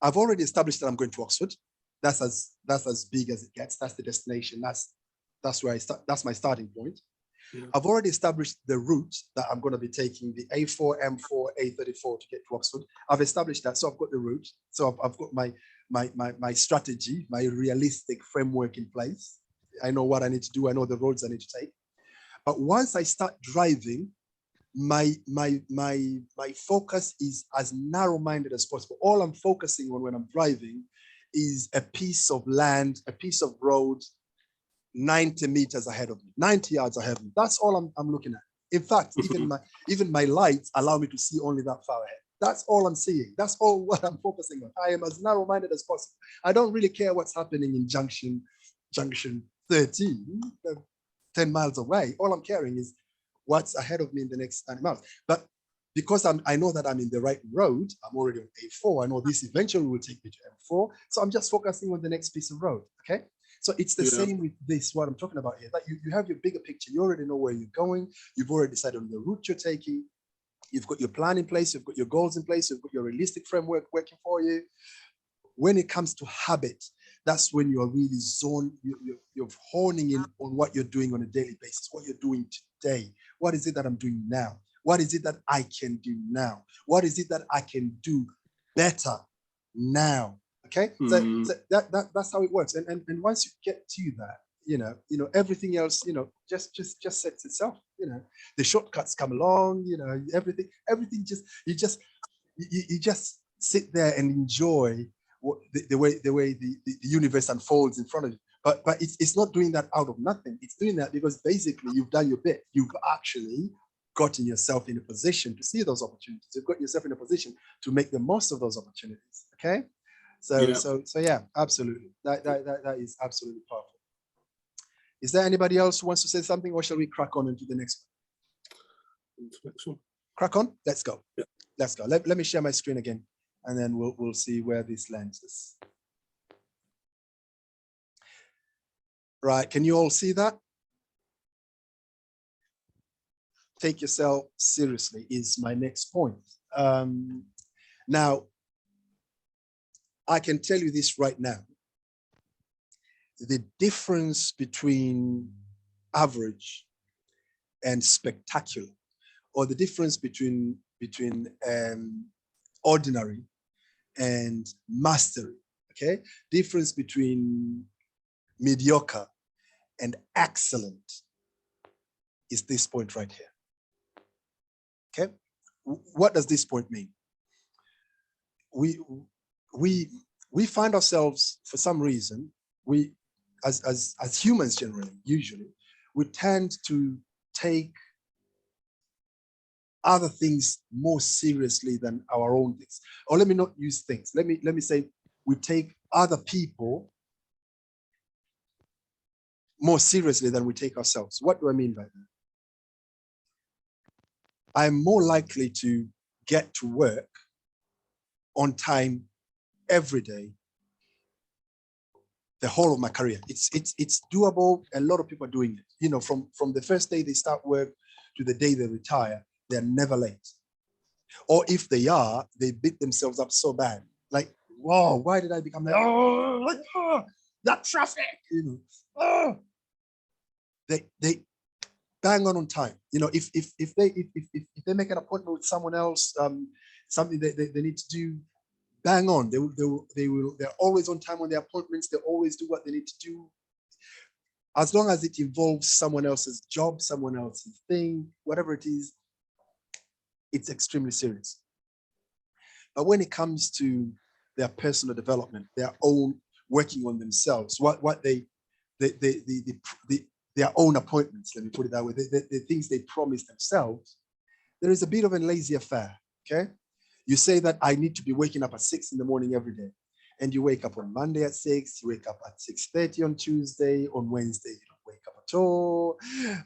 I've already established that I'm going to Oxford. That's as big as it gets. That's the destination. That's where I start. That's my starting point. Yeah. I've already established the route that I'm going to be taking, the A4, M4, A34 to get to Oxford. I've established that, so I've got the route. So I've got my strategy, my realistic framework in place. I know what I need to do. I know the roads I need to take. But once I start driving, my focus is as narrow-minded as possible. All I'm focusing on when I'm driving is a piece of land, a piece of road, 90 meters ahead of me, 90 yards ahead of me. That's all I'm looking at. In fact, even my lights allow me to see only that far ahead. That's all I'm seeing. That's all what I'm focusing on. I am as narrow-minded as possible. I don't really care what's happening in junction 13, 10 miles away. All I'm caring is what's ahead of me in the next 90 miles. But because I know that I'm in the right road, I'm already on A4. I know this eventually will take me to M4. So I'm just focusing on the next piece of road, okay? So it's the same with this, what I'm talking about here, that you have your bigger picture. You already know where you're going. You've already decided on the route you're taking. You've got your plan in place. You've got your goals in place. You've got your realistic framework working for you. When it comes to habit, that's when you're really you're honing in on what you're doing on a daily basis, what you're doing today. What is it that I'm doing now? What is it that I can do now? What is it that I can do better now? Okay, so that's how it works. And once you get to that, you know, everything else, just sets itself. The shortcuts come along. Everything you just sit there and enjoy the way the universe unfolds in front of you. But it's not doing that out of nothing. It's doing that because basically you've done your bit. You've actually gotten yourself in a position to see those opportunities. You've got yourself in a position to make the most of those opportunities. Okay. So yeah, absolutely. That is absolutely powerful. Is there anybody else who wants to say something, or shall we crack on into the next one? Crack on. Let's go. Yeah. Let's go. Let me share my screen again, and then we'll see where this lands us. Right. Can you all see that? Take yourself seriously is my next point. Now, I can tell you this right now. The difference between average and spectacular, or the difference between ordinary and mastery, Okay, difference between mediocre and excellent is this point right here. Okay, what does this point mean? We find ourselves, for some reason, we as humans generally, usually, we tend to take other things more seriously than our own things. Or let me not use things. Let me say we take other people more seriously than we take ourselves. What do I mean by that? I'm more likely to get to work on time every day the whole of my career. It's doable. A lot of people are doing it. You know, from the first day they start work to the day they retire, they're never late. Or if they are, they beat themselves up so bad. Like, whoa, why did I become like, oh, like, oh, that traffic, you know, oh. They bang on time. You know, if they make an appointment with someone else, something they need to do, bang on. They're always on time on their appointments. They always do what they need to do. As long as it involves someone else's job, someone else's thing, whatever it is, it's extremely serious. But when it comes to their personal development, their own working on themselves, their own appointments, let me put it that way, the things they promise themselves, there is a bit of a lazy affair, okay? You say that I need to be waking up at 6 in the morning every day. And you wake up on Monday at 6, you wake up at 6:30 on Tuesday, on Wednesday, you don't wake up at all.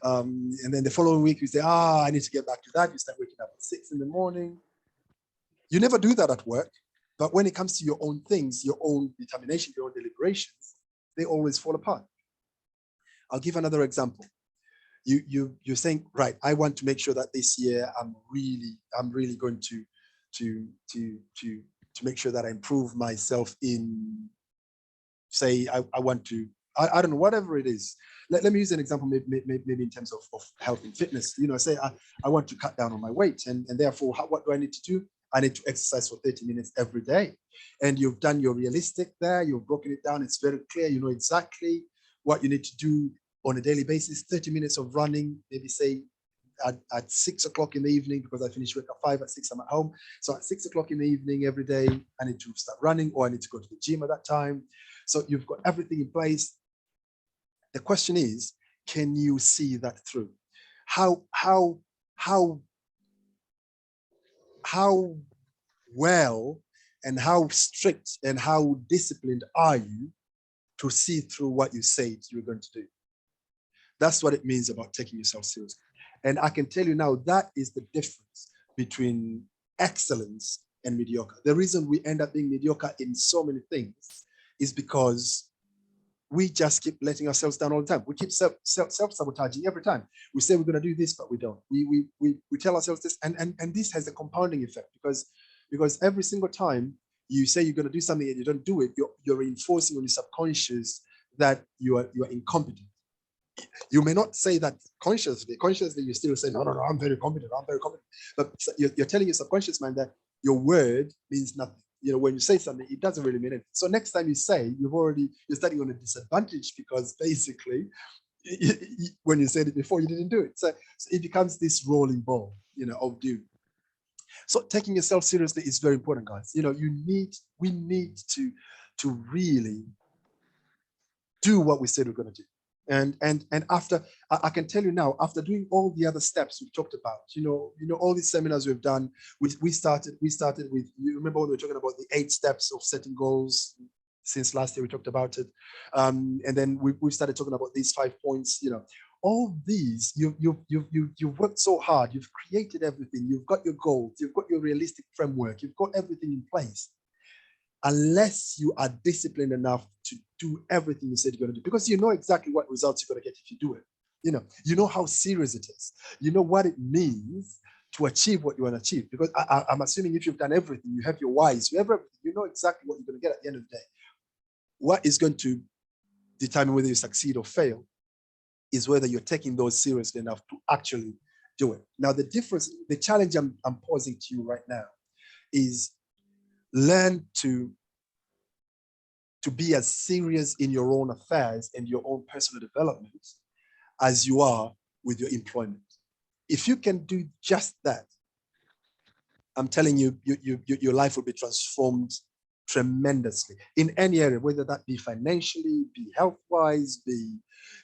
And then the following week you say, I need to get back to that. You start waking up at 6 in the morning. You never do that at work. But when it comes to your own things, your own determination, your own deliberations, they always fall apart. I'll give another example. You're saying, right, I want to make sure that this year I'm really going to make sure that I improve myself in, say, I want to, I don't know, whatever it is. Let me use an example, maybe in terms of health and fitness. You know, say I want to cut down on my weight, and therefore, what do I need to do? I need to exercise for 30 minutes every day. And you've done your realistic there, you've broken it down, it's very clear, you know exactly what you need to do on a daily basis. 30 minutes of running, maybe say at 6 o'clock in the evening, because I finish work at 5, at 6 I'm at home. So at 6 o'clock in the evening every day, I need to start running, or I need to go to the gym at that time. So you've got everything in place. The question is, can you see that through? How well and how strict and how disciplined are you to see through what you said you're going to do? That's what it means about taking yourself seriously. And I can tell you now, that is the difference between excellence and mediocre. The reason we end up being mediocre in so many things is because we just keep letting ourselves down all the time. We keep self-sabotaging every time. We say we're going to do this, but we don't. We tell ourselves this, and this has a compounding effect, because every single time you say you're going to do something and you don't do it, you're reinforcing on your subconscious that you are incompetent. You may not say that consciously you still say, no, I'm very competent, but you're telling your subconscious mind that your word means nothing. You know, when you say something, it doesn't really mean it. So next time you say, you're starting on a disadvantage, because basically, when you said it before, you didn't do it. So it becomes this rolling ball, you know, of doom. So taking yourself seriously is very important, guys. You know, we need to really do what we said we're going to do. And after, I can tell you now, after doing all the other steps we've talked about, you know, all these seminars we've done, we started with, you remember when we were talking about the 8 steps of setting goals? Since last year we talked about it, and then we started talking about these 5 points. You know, all these, you've worked so hard, you've created everything, you've got your goals, you've got your realistic framework, you've got everything in place. Unless you are disciplined enough to do everything you said you're going to do, because you know exactly what results you're going to get if you do it. You know how serious it is. You know what it means to achieve what you want to achieve, because I'm assuming if you've done everything, you have your whys, you have everything, you know exactly what you're going to get at the end of the day. What is going to determine whether you succeed or fail is whether you're taking those seriously enough to actually do it. Now, the challenge I'm posing to you right now is learn to to be as serious in your own affairs and your own personal development as you are with your employment. If you can do just that, I'm telling you, your life will be transformed tremendously in any area, whether that be financially, be health-wise, be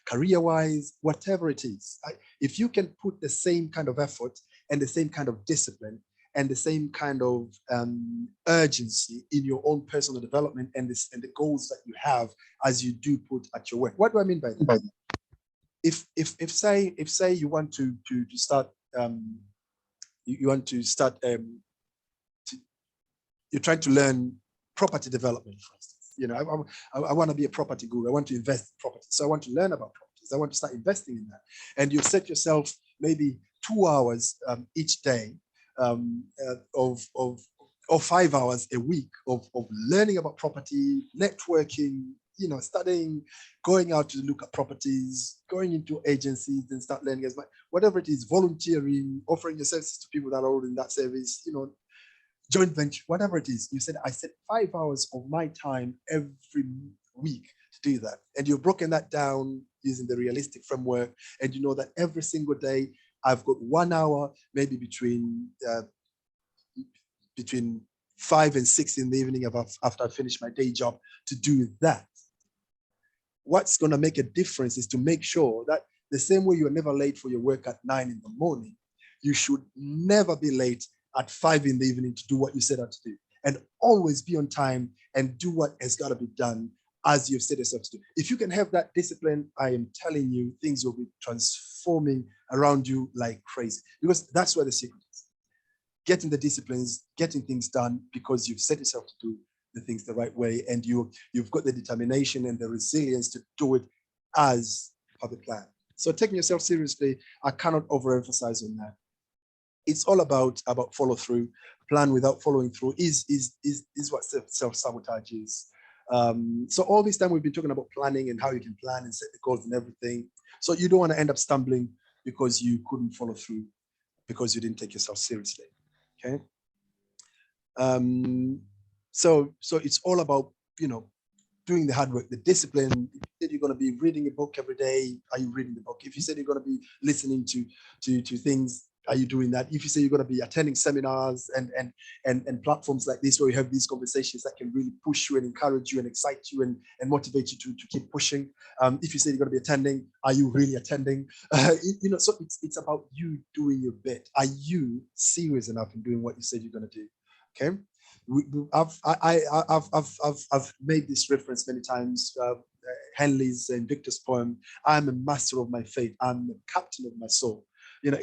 career-wise, whatever it is. If you can put the same kind of effort and the same kind of discipline and the same kind of urgency in your own personal development and the goals that you have as you do put at your work. What do I mean by that? If say you want to start you're trying to learn property development, for instance. You know, I want to be a property guru. I want to invest in property. So I want to learn about properties. I want to start investing in that. And you set yourself maybe 2 hours each day or 5 hours a week of learning about property, networking, you know, studying, going out to look at properties, going into agencies and start learning as much, whatever it is, volunteering, offering your services to people that are already in that service, you know, joint venture, whatever it is. You said, I set 5 hours of my time every week to do that. And you've broken that down using the realistic framework. And you know that every single day, I've got 1 hour, maybe between 5 and 6 in the evening after I finish my day job to do that. What's going to make a difference is to make sure that the same way you're never late for your work at 9 in the morning, you should never be late at 5 in the evening to do what you set out to do, and always be on time and do what has got to be done as you've set yourself to do. If you can have that discipline, I am telling you, things will be transforming around you like crazy, because that's where the secret is. Getting the disciplines, getting things done because you've set yourself to do the things the right way, and you've got the determination and the resilience to do it as per the plan. So taking yourself seriously, I cannot overemphasize on that. It's all about follow through. Plan without following through is what self-sabotage is. So all this time we've been talking about planning and how you can plan and set the goals and everything. So you don't want to end up stumbling because you couldn't follow through, because you didn't take yourself seriously. Okay. So it's all about, you know, doing the hard work, the discipline. If you said you're going to be reading a book every day, are you reading the book? If you said you're going to be listening to things, are you doing that? If you say you're going to be attending seminars and platforms like this where you have these conversations that can really push you and encourage you and excite you and motivate you to keep pushing. If you say you're going to be attending, are you really attending? You know, so it's about you doing your bit. Are you serious enough in doing what you said you're going to do? Okay. I've made this reference many times. Henley's and Victor's poem, I'm a master of my fate. I'm the captain of my soul. You know,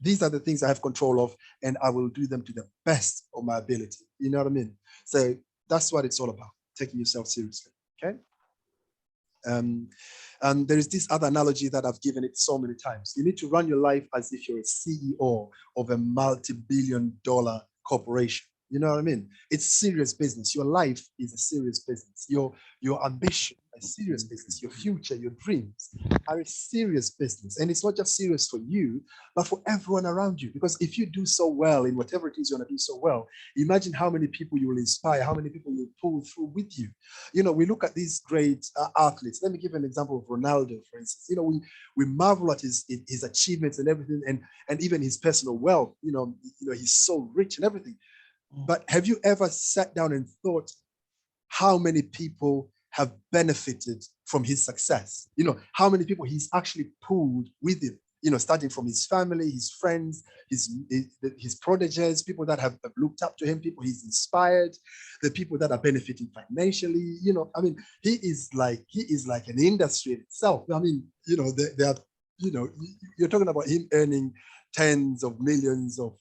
these are the things I have control of, and I will do them to the best of my ability. You know what I mean? So that's what it's all about, taking yourself seriously. Okay. And there is this other analogy that I've given it so many times. You need to run your life as if you're a CEO of a multi-billion-dollar corporation. You know what I mean? It's serious business. Your life is a serious business. Your ambition, a serious business. Your future, your dreams are a serious business. And it's not just serious for you, but for everyone around you. Because if you do so well in whatever it is you want to do so well, imagine how many people you will inspire, how many people you pull through with you. You know, we look at these great athletes. Let me give an example of Ronaldo, for instance. You know, we marvel at his achievements and everything, and even his personal wealth. You know, he's so rich and everything. But have you ever sat down and thought how many people have benefited from his success? You know, how many people he's actually pulled with him, you know, starting from his family, his friends, his proteges, people that have looked up to him, people he's inspired, the people that are benefiting financially. You know, I mean, he is like an industry in itself. I mean, you know, they are, you know, you're talking about him earning tens of millions of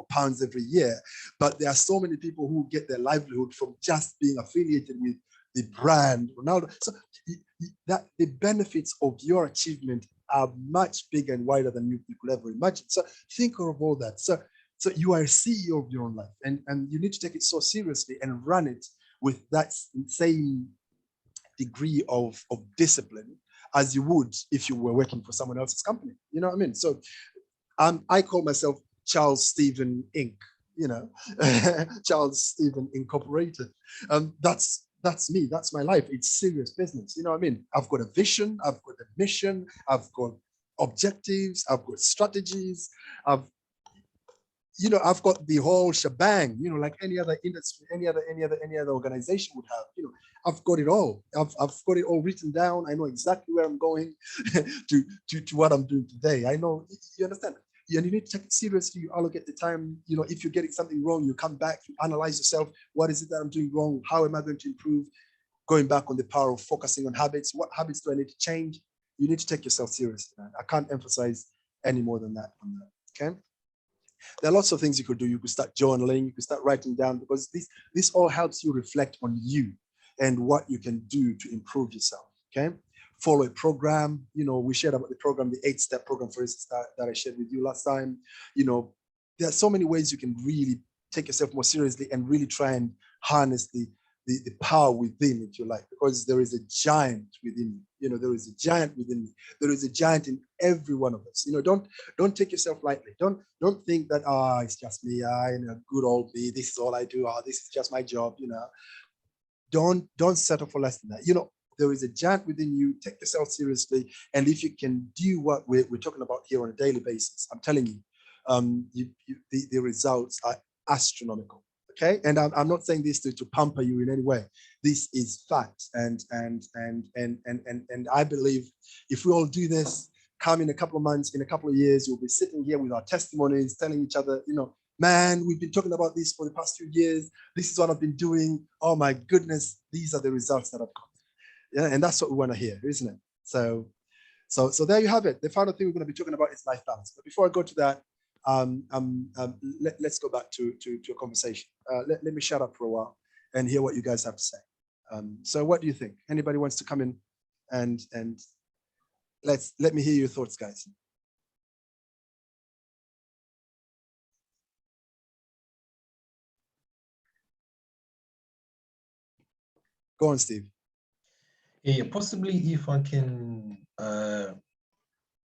pounds every year. But there are so many people who get their livelihood from just being affiliated with the brand Ronaldo. So that the benefits of your achievement are much bigger and wider than you could ever imagine. So think of all that. So you are a CEO of your own life, and you need to take it so seriously and run it with that same degree of discipline as you would if you were working for someone else's company. You know what I mean? So I call myself Charles Stephen Inc., you know, Charles Stephen Incorporated. That's that's me. That's my life. It's serious business. You know what I mean? I've got a vision. I've got a mission. I've got objectives. I've got strategies. I've got the whole shebang, like any other industry, any other organization would have. I've got it all. I've got it all written down. I know exactly where I'm going to what I'm doing today. I know, you understand? And you need to take it seriously. You allocate the time. If you're getting something wrong, you come back, you analyze yourself. What is it that I'm doing wrong? How am I going to improve? Going back on the power of focusing on habits. What habits do I need to change? You need to take yourself seriously, man. I can't emphasize any more than that on that. Okay. There are lots of things you could do. You could start journaling, you could start writing down, because this all helps you reflect on you and what you can do to improve yourself. Okay. Follow a program. We shared about the program, the 8-step program, for instance, that I shared with you last time. There are so many ways you can really take yourself more seriously and really try and harness the power within, if you like, because there is a giant within you. There is a giant within me. There is a giant in every one of us. Don't take yourself lightly. Don't think that it's just me. Good old me. This is all I do. This is just my job. Don't settle for less than that. There is a giant within you. Take yourself seriously, and if you can do what we're talking about here on a daily basis, I'm telling you, the results are astronomical. Okay, and I'm not saying this to pamper you in any way. This is fact, and I believe if we all do this, come in a couple of months, in a couple of years, you'll be sitting here with our testimonies, telling each other, man, we've been talking about this for the past 2 years. This is what I've been doing. Oh my goodness, these are the results that I've got. Yeah, and that's what we want to hear, isn't it? So there you have it. The final thing we're going to be talking about is life balance. But before I go to that, let's go back to a conversation. Let me shut up for a while and hear what you guys have to say. So what do you think? Anybody wants to come in and let me hear your thoughts, guys. Go on, Steve. Yeah, possibly if I can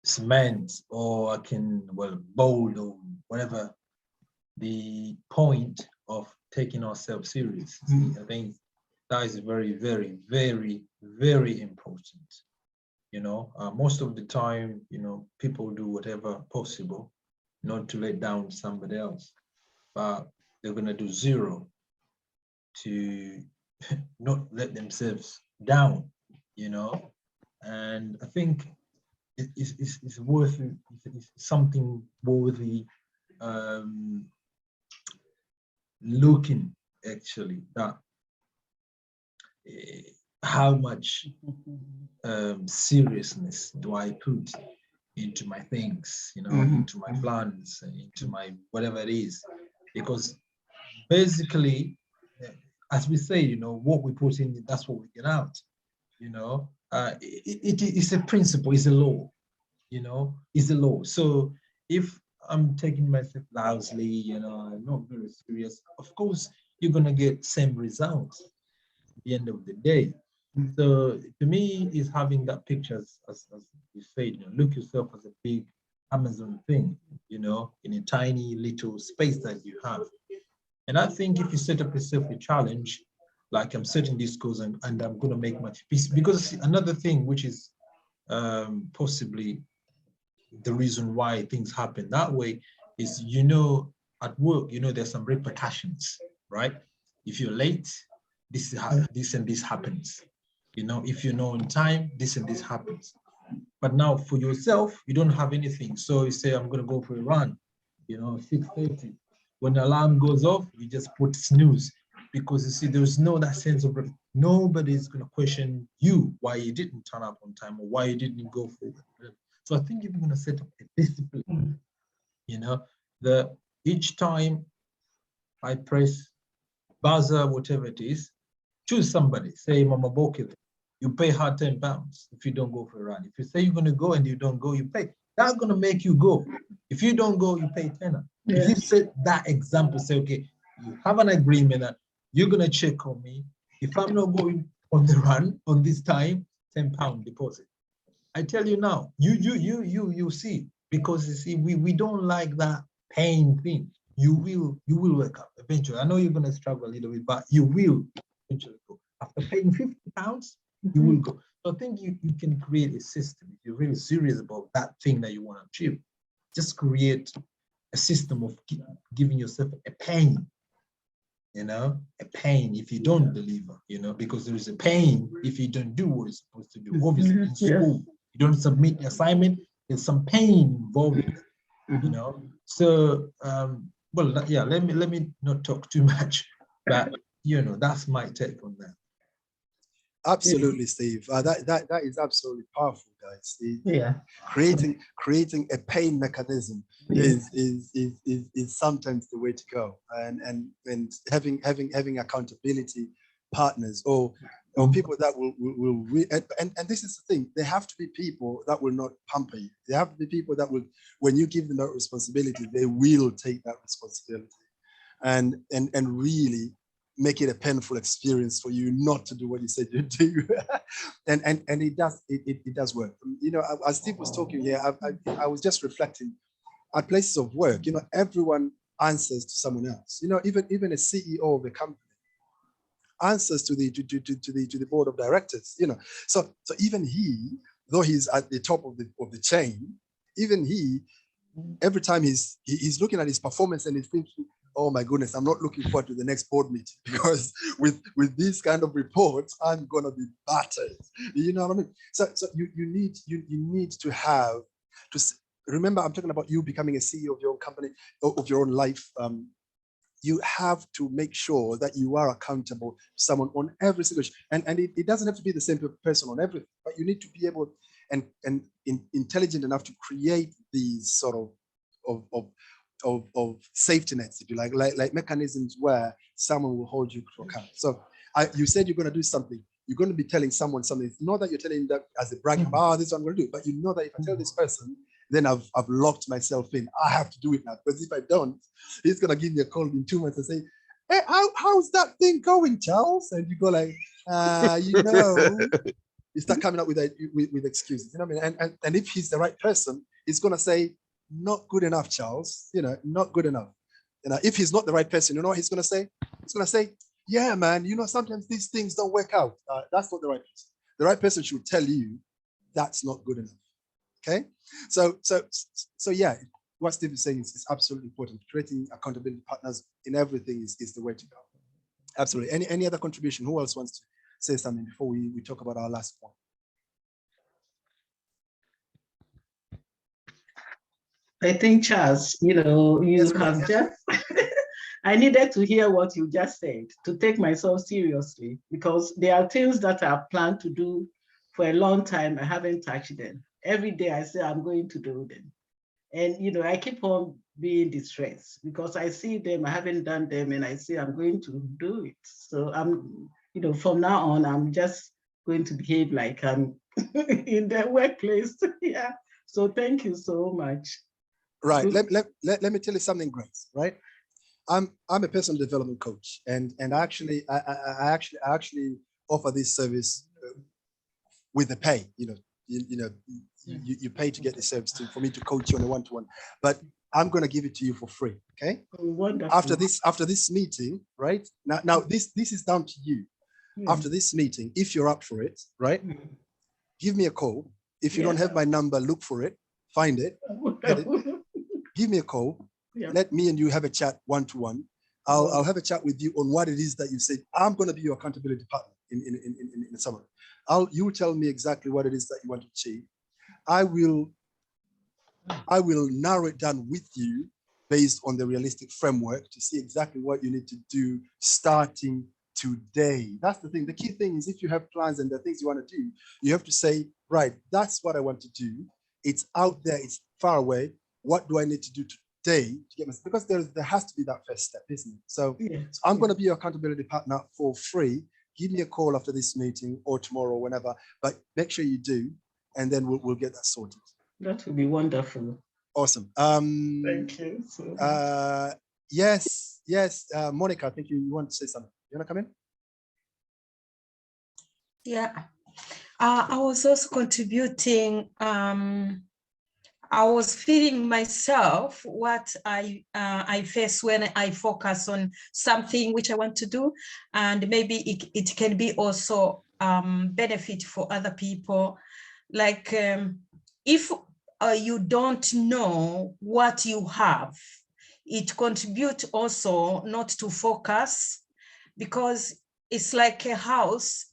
cement, or I can, bold, or whatever, the point of taking ourselves seriously. I think that is very, very, very, very important. Most of the time, people do whatever possible not to let down somebody else, but they're going to do zero to not let themselves down, and I think it's worth it. It's something worthy looking, actually, that how much seriousness do I put into my things, into my plans, into my whatever it is, because basically, as we say, what we put in, that's what we get out. It's a principle, it's a law, it's a law. So if I'm taking myself loudly, I'm not very serious, of course, you're going to get same results at the end of the day. So to me, is having that picture, as you said, look yourself as a big Amazon thing, in a tiny little space that you have. And I think if you set up yourself a challenge, like I'm setting this goals and I'm going to make my peace, because another thing which is possibly the reason why things happen that way is, at work, there's some repercussions, right? If you're late, this and this happens. If you're not on time, this and this happens. But now for yourself, you don't have anything. So you say, I'm going to go for a run, 6:30. When the alarm goes off, you just put snooze, because you see, there's that sense of nobody's going to question you why you didn't turn up on time or why you didn't go forward. So I think if you're going to set up a discipline, each time I press buzzer, whatever it is, choose somebody, say Mama Boke, you pay her £10 if you don't go for a run. If you say you're going to go and you don't go, you pay. That's going to make you go. If you don't go, you pay £10. If you set that example, say, okay, you have an agreement that you're going to check on me. If I'm not going on the run on this time, £10 deposit. I tell you now, you see, because you see, we don't like that pain thing. You will wake up eventually. I know you're going to struggle a little bit, but you will eventually go. After paying £50, you will go. So I think you can create a system. If you're really serious about that thing that you want to achieve, just create a system of giving yourself a pain, a pain if you don't deliver, because there is a pain if you don't do what you're supposed to do. Obviously, in school, you don't submit the assignment, there's some pain involved in it, So, let me not talk too much, but, that's my take on that. Absolutely, Steve. That is absolutely powerful, guys. Creating a pain mechanism is sometimes the way to go, and having accountability partners or people that will and this is the thing. They have to be people that will not pamper you. They have to be people that will, when you give them that responsibility, they will take that responsibility, and really make it a painful experience for you not to do what you said you'd do. and it does work. As Steve was talking here, I was just reflecting at places of work, everyone answers to someone else. Even a CEO of a company answers to the board of directors, So even he, though he's at the top of the chain, even he, every time he's looking at his performance and he's thinking, oh my goodness, I'm not looking forward to the next board meeting, because with these kind of reports, I'm gonna be battered. You know what I mean? So you need to have to remember. I'm talking about you becoming a CEO of your own company, of your own life. You have to make sure that you are accountable to someone on every situation, and it doesn't have to be the same person on everything, but you need to be able and intelligent enough to create these sort of safety nets, if you like mechanisms where someone will hold you to account. So you said you're going to do something. You're going to be telling someone something. It's not that you're telling them as a brag, this is what I'm going to do, but you know that if I tell this person, then I've locked myself in. I have to do it now, because if I don't, he's going to give me a call in 2 months and say, hey, how's that thing going, Charles? And you go like, you start coming up with excuses. You know what I mean? And if he's the right person, he's going to say, not good enough, Charles, not good enough. If he's not the right person, you know what he's going to say? He's going to say, yeah, man, sometimes these things don't work out. That's not the right person. The right person should tell you that's not good enough. Okay? So yeah, what Steve is saying is absolutely important. Creating accountability partners in everything is the way to go. Absolutely. Any other contribution? Who else wants to say something before we talk about our last point? I think, Charles, you have just, I needed to hear what you just said to take myself seriously, because there are things that I planned to do for a long time. I haven't touched them. Every day I say I'm going to do them. And, I keep on being distressed because I see them, I haven't done them, and I say I'm going to do it. So I'm, from now on, I'm just going to behave like I'm in the workplace. Yeah. So thank you so much. Right. Let me tell you something great, right? I'm a personal development coach, and I actually offer this service with a pay. You pay to get the service for me to coach you on a one-to-one, but I'm going to give it to you for free. Okay. Wonderful. After this meeting, right? Now this is down to you. Yeah. After this meeting, if you're up for it, right? Give me a call. If you don't have my number, look for it, find it, get it. Give me a call. Yeah. Let me and you have a chat one-to-one. I'll have a chat with you on what it is that you said. I'm going to be your accountability partner in the summary. You tell me exactly what it is that you want to achieve. I will narrow it down with you based on the realistic framework to see exactly what you need to do starting today. That's the thing. The key thing is, if you have plans and the things you want to do, you have to say, right, that's what I want to do. It's out there, it's far away. What do I need to do today to get myself? Because there has to be that first step, isn't it? So I'm going to be your accountability partner for free. Give me a call after this meeting or tomorrow, whenever, but make sure you do, and then we'll get that sorted. That would be wonderful. Awesome. Thank you. Yes. Monica, I think you want to say something. You want to come in? Yeah. I was also contributing I was feeling myself what I face when I focus on something which I want to do, and maybe it can be also benefit for other people. Like if you don't know what you have, it contributes also not to focus, because it's like a house.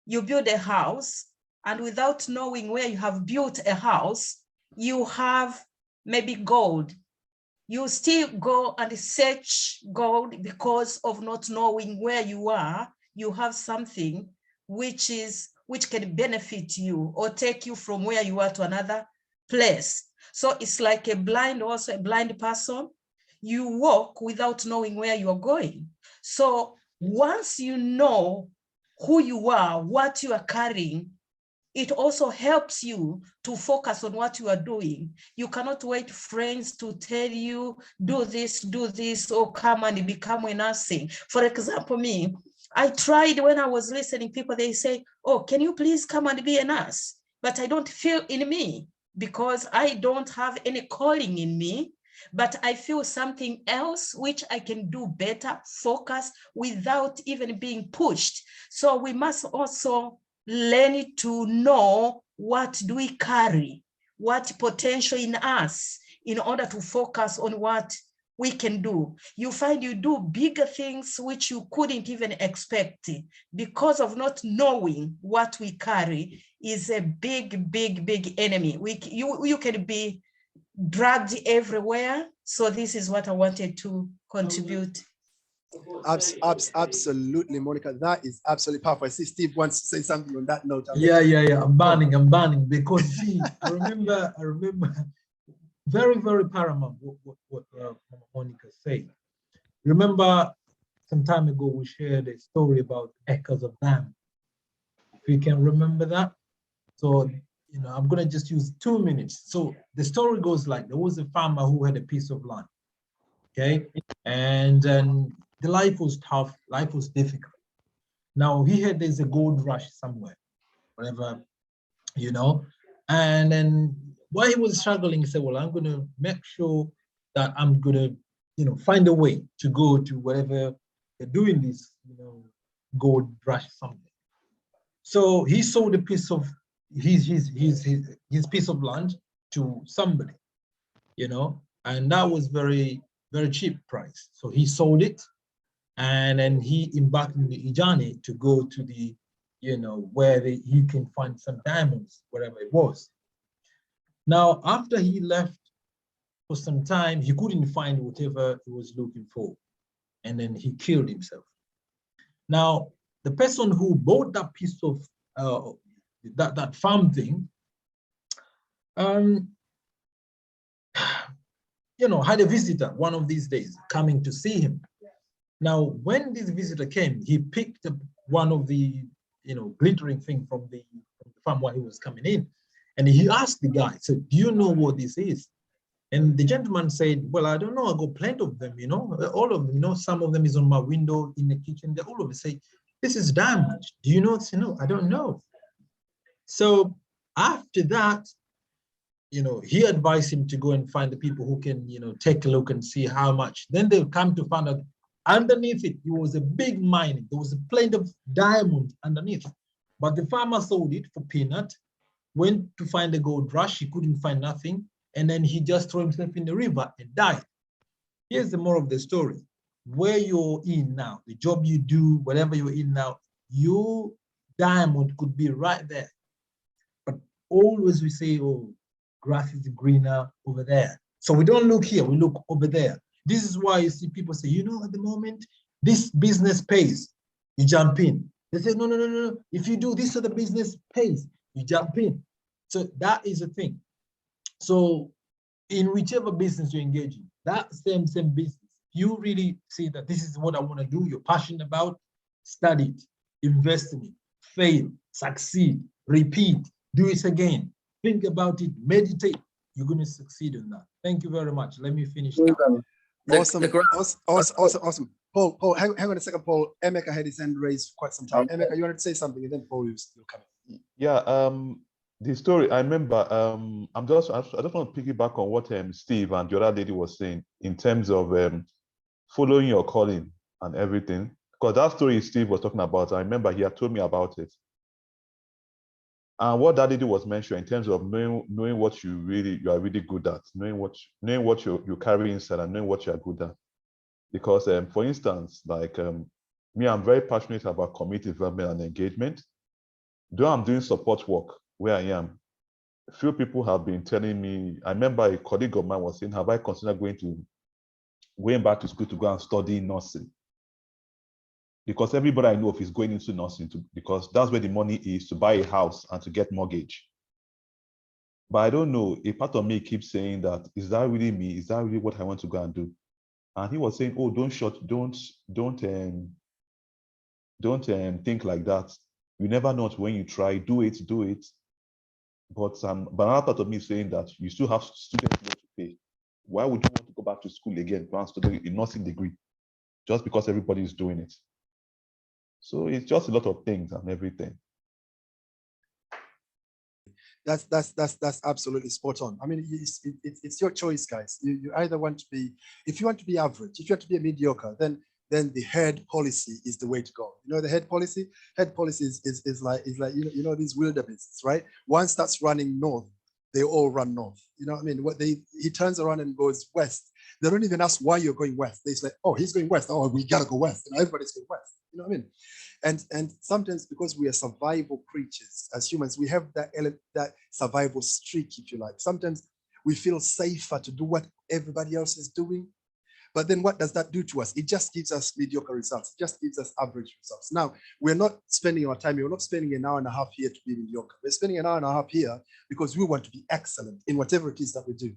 You build a house, and without knowing where you have built a house, you have maybe gold. You still go and search gold because of not knowing where you are. You have something which can benefit you or take you from where you are to another place. So it's like a blind person. You walk without knowing where you are going. So once you know who you are, what you are carrying, it also helps you to focus on what you are doing. You cannot wait friends to tell you, do this, or come and become a nursing. For example, me, I tried when I was listening, people, they say, oh, can you please come and be a nurse? But I don't feel in me because I don't have any calling in me, but I feel something else which I can do better, focus without even being pushed. So we must also learn to know what do we carry, what potential in us, in order to focus on what we can do. You find you do bigger things which you couldn't even expect, because of not knowing what we carry is a big enemy. You can be dragged everywhere. So this is what I wanted to contribute. Absolutely, Monica. That is absolutely powerful. I see Steve wants to say something on that note. Yeah. I'm banning because see, I remember very, very paramount what Monica said. Remember some time ago we shared a story about acres of land. If you can remember that. So I'm gonna just use 2 minutes. So the story goes like, there was a farmer who had a piece of land. Okay, and then the life was tough, life was difficult. Now he had there's a gold rush somewhere, whatever, and then while he was struggling, he said, well, I'm gonna make sure that I'm gonna, find a way to go to wherever they're doing this, gold rush something. So he sold a piece of his piece of land to somebody, and that was very, very cheap price. So he sold it, and then he embarked on the journey to go to the, where he can find some diamonds, wherever it was. Now, after he left for some time, he couldn't find whatever he was looking for, and then he killed himself. Now, the person who bought that piece of that farm thing, had a visitor one of these days coming to see him. Now, when this visitor came, he picked up one of the, glittering thing from the farm while he was coming in. And he asked the guy, so do you know what this is? And the gentleman said, well, I don't know. I got plenty of them, all of them, some of them is on my window in the kitchen. They all of them say, this is diamond. Do you know? No, I don't know. So after that, he advised him to go and find the people who can, take a look and see how much. Then they'll come to find out underneath it was a big mine. There was a plenty of diamond underneath. But the farmer sold it for peanut, went to find the gold rush. He couldn't find nothing. And then he just threw himself in the river and died. Here's the moral of the story. Where you're in now, the job you do, whatever you're in now, your diamond could be right there. But always we say, oh, grass is greener over there. So we don't look here, we look over there. This is why you see people say, at the moment, this business pays, you jump in. They say, no. If you do this other business pays, you jump in. So that is the thing. So in whichever business you engage in, that same business, you really see that this is what I want to do, you're passionate about, study it, invest in it, fail, succeed, repeat, do it again. Think about it, meditate. You're going to succeed in that. Thank you very much. Let me finish now. Awesome. Paul, hang on a second, Paul. Emeka had his hand raised for quite some time. Emeka, you wanted to say something, and then Paul, you'll come in. Yeah, The story, I remember, I just want to piggyback on what Steve and the other lady was saying in terms of following your calling and everything. Because that story Steve was talking about, I remember he had told me about it. And what that lady was mentioning in terms of knowing what you are really good at, knowing what you carry inside and knowing what you are good at. Because for instance, like me, I'm very passionate about community development and engagement. Though I'm doing support work where I am, a few people have been telling me, I remember a colleague of mine was saying, have I considered going back to school to go and study nursing? Because everybody I know of is going into nursing because that's where the money is to buy a house and to get mortgage. But I don't know, a part of me keeps saying that, is that really me? Is that really what I want to go and do? And he was saying, oh, don't think like that. You never know when you try, do it. But another part of me is saying that you still have student loan to pay. Why would you want to go back to school again, go and study a nursing degree, just because everybody is doing it? So it's just a lot of things and everything. That's absolutely spot on. I mean, it's your choice, guys. You either want to be, if you want to be average, if you want to be a mediocre, then the head policy is the way to go. You know, the head policy is like you know these wildebeests, right? One starts running north, they all run north. You know what I mean? He turns around and goes west. They don't even ask why you're going west. They're like, oh, he's going west. Oh, we gotta go west. And everybody's going west. You know what I mean? And sometimes because we are survival creatures as humans, we have that survival streak, if you like. Sometimes we feel safer to do what everybody else is doing. But then what does that do to us? It just gives us mediocre results. It just gives us average results. Now, we're not spending our time, we're not spending an hour and a half here to be mediocre. We're spending an hour and a half here because we want to be excellent in whatever it is that we do.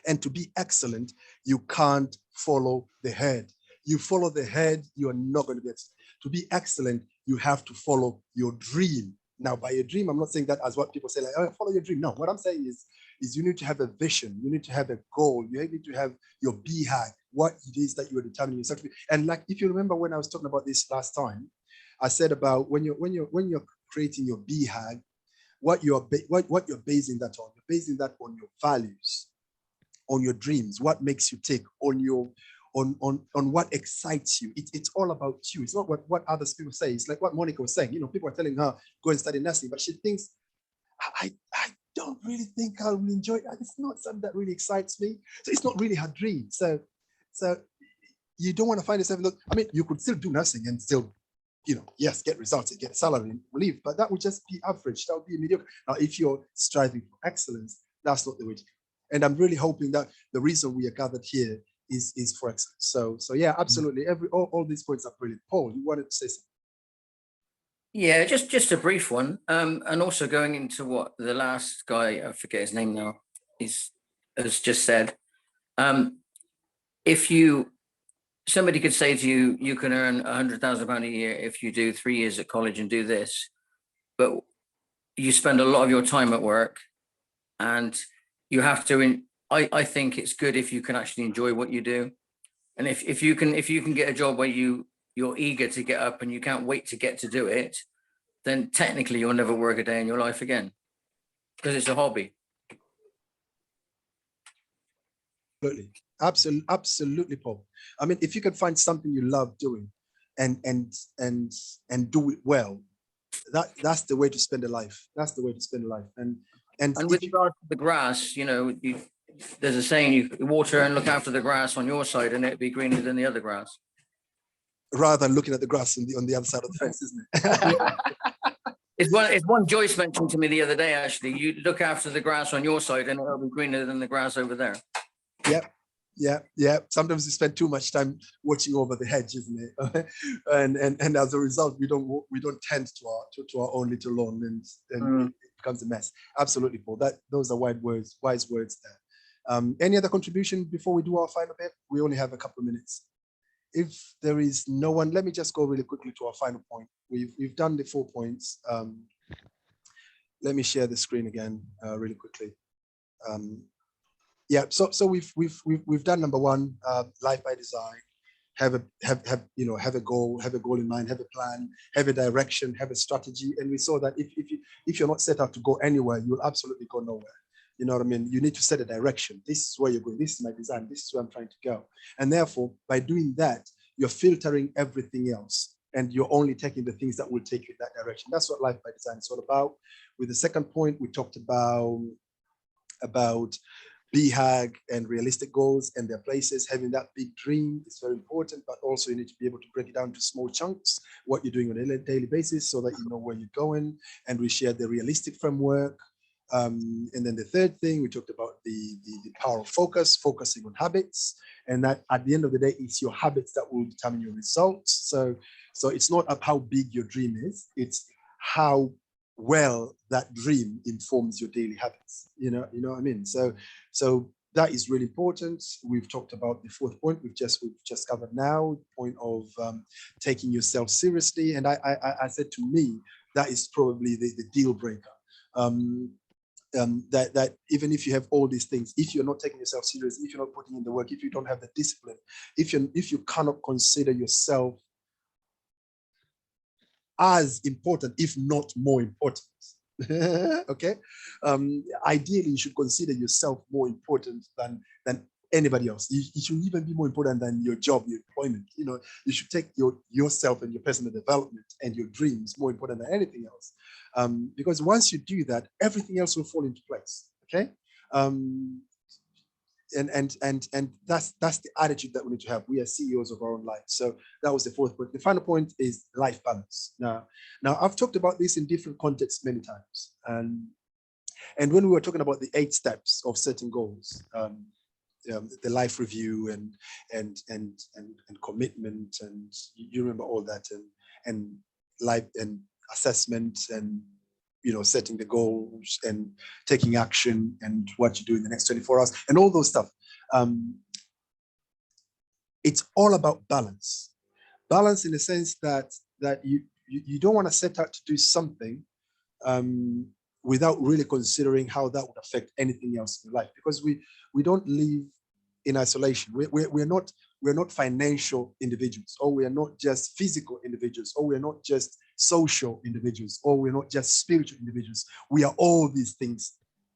And to be excellent, you can't follow the head. You follow the head, you're not going to be excellent. To be excellent, you have to follow your dream. Now, by a dream, I'm not saying that as what people say, like, oh, follow your dream. No, what I'm saying is you need to have a vision. You need to have a goal. You need to have your BHAG, what it is that you are determining yourself to be. And like, if you remember when I was talking about this last time, I said about when you're creating your BHAG, what you're basing that on. You're basing that on your values, on your dreams, what makes you tick, on what excites you. It's all about you. It's not what other people say. It's like what Monica was saying. You know, people are telling her, go and study nursing, but she thinks, I don't really think I will enjoy it. It's not something that really excites me. So it's not really her dream. So you don't want to find yourself in those. I mean, you could still do nursing and still, you know, yes, get results and get salary and leave, but that would just be average. That would be mediocre. Now, if you're striving for excellence, that's not the way to go. And I'm really hoping that the reason we are gathered here is for excellence. So yeah, absolutely. All these points are brilliant. Paul, you wanted to say something? Yeah, just a brief one. And also going into what the last guy, I forget his name now, has just said. If somebody could say to you, you can earn £100,000 a year if you do 3 years at college and do this, but you spend a lot of your time at work, and you have to. I think it's good if you can actually enjoy what you do, and if you can get a job where you're eager to get up and you can't wait to get to do it, then technically you'll never work a day in your life again, because it's a hobby. Absolutely, Paul. I mean, if you can find something you love doing and do it well, that's the way to spend a life. That's the way to spend a life. And with regard to the grass, you know, there's a saying, you water and look after the grass on your side and it'd be greener than the other grass. Rather than looking at the grass on the other side of the fence, isn't it? It's one Joyce mentioned to me the other day, actually. You look after the grass on your side and it'll be greener than the grass over there. Yeah. Sometimes we spend too much time watching over the hedge, isn't it? and as a result, we don't tend to our own little lawn, and it becomes a mess. Absolutely, Paul. Those are wise words there. Any other contribution before we do our final bit? We only have a couple of minutes. If there is no one, let me just go really quickly to our final point. We've done the 4 points. Let me share the screen again really quickly. Yeah, so we've done number one, life by design. have a goal, in mind, have a plan, have a direction, have a strategy. And we saw that if you're not set out to go anywhere, you'll absolutely go nowhere. You know what I mean? You need to set a direction. This is where you're going. This is my design. This is where I'm trying to go. And therefore, by doing that, you're filtering everything else, and you're only taking the things that will take you in that direction. That's what life by design is all about. With the second point, we talked about BHAG and realistic goals and their places. Having that big dream is very important, but also you need to be able to break it down to small chunks, what you're doing on a daily basis, so that you know where you're going. And we shared the realistic framework. And then the third thing, we talked about the power of focusing on habits, and that at the end of the day, it's your habits that will determine your results. So it's not up how big your dream is, it's how well that dream informs your daily habits. You know what I mean? So that is really important. We've talked about the fourth point we've just covered now, point of taking yourself seriously. And I said, to me, that is probably the deal breaker. That even if you have all these things, if you're not taking yourself seriously, if you're not putting in the work, if you don't have the discipline, if you cannot consider yourself as important, if not more important, okay, ideally you should consider yourself more important than anybody else. You should even be more important than your job, your employment. You should take yourself and your personal development and your dreams more important than anything else. Because once you do that, everything else will fall into place. Okay. And that's the attitude that we need to have. We are CEOs of our own lives. So that was the fourth point. The final point is life balance. Now I've talked about this in different contexts many times. And when we were talking about the 8 steps of setting goals, the life review and commitment, and you remember all that, and life and assessment, and setting the goals and taking action and what you do in the next 24 hours and all those stuff. It's all about balance. Balance in the sense that you don't want to set out to do something without really considering how that would affect anything else in your life, because we don't live in isolation. We're not financial individuals, or we are not just physical individuals, or we are not just social individuals, or we're not just spiritual individuals. We are all these things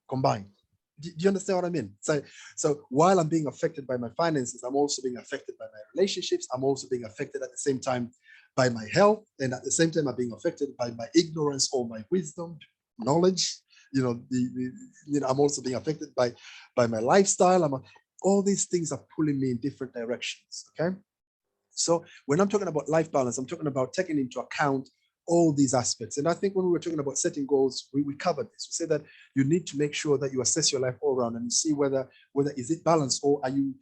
combined. Do you understand what I mean? So while I'm being affected by my finances, I'm also being affected by my relationships. I'm also being affected at the same time by my health, and at the same time I'm being affected by my ignorance or my wisdom, knowledge. I'm also being affected by my lifestyle. All these things are pulling me in different directions. Okay. So when I'm talking about life balance, I'm talking about taking into account all these aspects. And I think when we were talking about setting goals, we covered this. We said that you need to make sure that you assess your life all around and you see whether is it balanced, or are you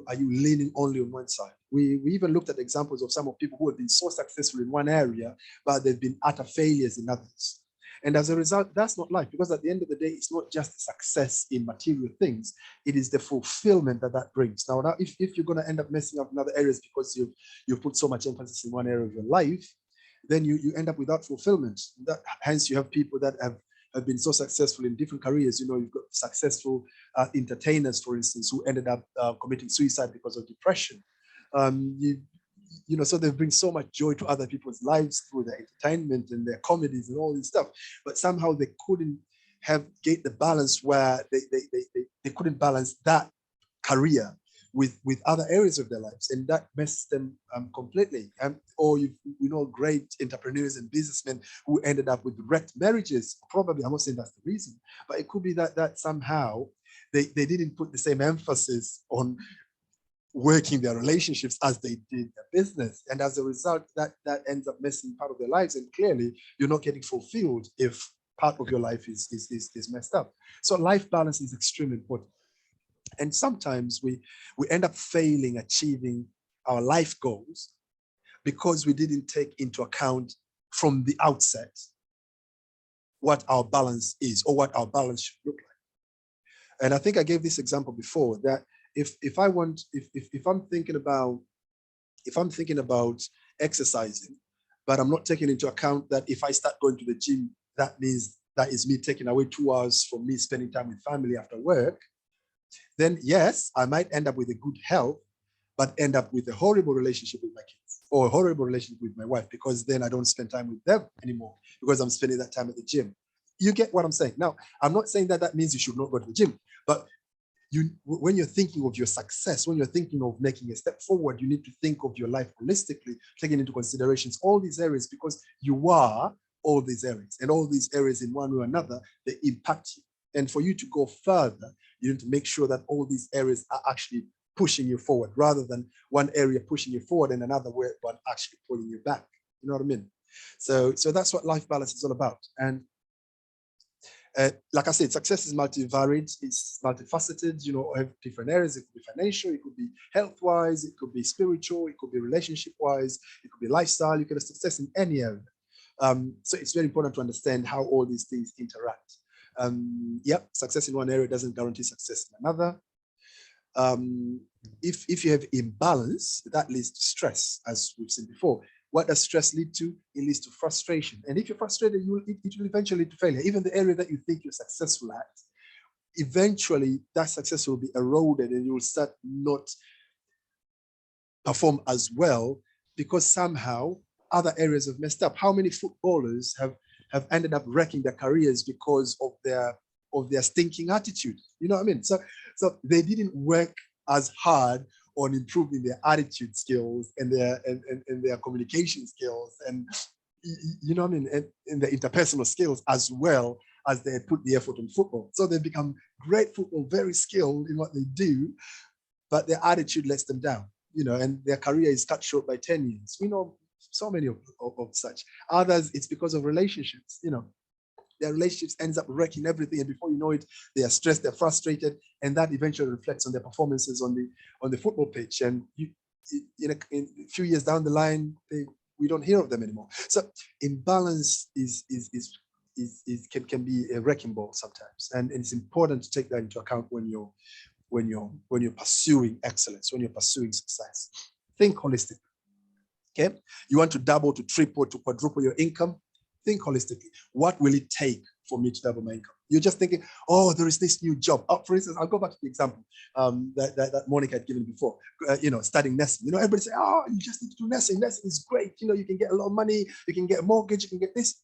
leaning only on one side. We even looked at examples of some of people who have been so successful in one area, but they've been utter failures in others. And as a result, that's not life, because at the end of the day, it's not just the success in material things, it is the fulfillment that brings. Now, if you're going to end up messing up in other areas because you've put so much emphasis in one area of your life, then you end up without fulfillment. Hence, you have people that have been so successful in different careers. You've got successful entertainers, for instance, who ended up committing suicide because of depression. So they bring so much joy to other people's lives through their entertainment and their comedies and all this stuff, but somehow they couldn't get the balance where they couldn't balance that career with other areas of their lives, and that messes them completely. Or great entrepreneurs and businessmen who ended up with wrecked marriages. Probably, I'm not saying that's the reason, but it could be that somehow they didn't put the same emphasis on working their relationships as they did their business, and as a result, that ends up messing part of their lives. And clearly, you're not getting fulfilled if part of your life is messed up. So life balance is extremely important. And sometimes we end up failing achieving our life goals because we didn't take into account from the outset what our balance is, or what our balance should look like. And I think I gave this example before, that if I'm thinking about exercising, but I'm not taking into account that if I start going to the gym, that means that is me taking away 2 hours from me spending time with family after work, then yes, I might end up with a good health, but end up with a horrible relationship with my kids or a horrible relationship with my wife, because then I don't spend time with them anymore because I'm spending that time at the gym. You get what I'm saying? Now, I'm not saying that that means you should not go to the gym, but when you're thinking of your success, when you're thinking of making a step forward, you need to think of your life holistically, taking into considerations all these areas, because you are all these areas, and all these areas in one way or another, they impact you. And for you to go further, you need to make sure that all these areas are actually pushing you forward, rather than one area pushing you forward and another one actually pulling you back. You know what I mean? So that's what life balance is all about. And like I said, success is multivariate, it's multifaceted, you know, have different areas. It could be financial, it could be health-wise, it could be spiritual, it could be relationship-wise, it could be lifestyle. You can have success in any area. So it's very important to understand how all these things interact. Yep, success in one area doesn't guarantee success in another. If you have imbalance, that leads to stress, as we've seen before. What does stress lead to? It leads to frustration. And if you're frustrated, it will eventually lead to failure. Even the area that you think you're successful at, eventually that success will be eroded and you will start not perform as well, because somehow other areas have messed up. How many footballers have ended up wrecking their careers because of their stinking attitude? You know what I mean? So they didn't work as hard on improving their attitude skills and their communication skills, and you know what I mean, and the interpersonal skills, as well as they put the effort in football. So they become great football, very skilled in what they do, but their attitude lets them down, you know, and their career is cut short by 10 years. We know so many of such. Others, it's because of relationships, you know. Their relationships ends up wrecking everything, and before you know it, they are stressed, they're frustrated, and that eventually reflects on their performances on the football pitch. And in a few years down the line, we don't hear of them anymore. So imbalance can be a wrecking ball sometimes, and it's important to take that into account when you're pursuing excellence, when you're pursuing success. Think holistically. Okay, you want to double, to triple, to quadruple your income. Think holistically. What will it take for me to double my income? You're just thinking, oh, there is this new job. For instance, I'll go back to the example that Monica had given before, you know, studying nursing. You know, everybody say, oh, you just need to do nursing. Nursing is great. You know, you can get a lot of money, you can get a mortgage, you can get this.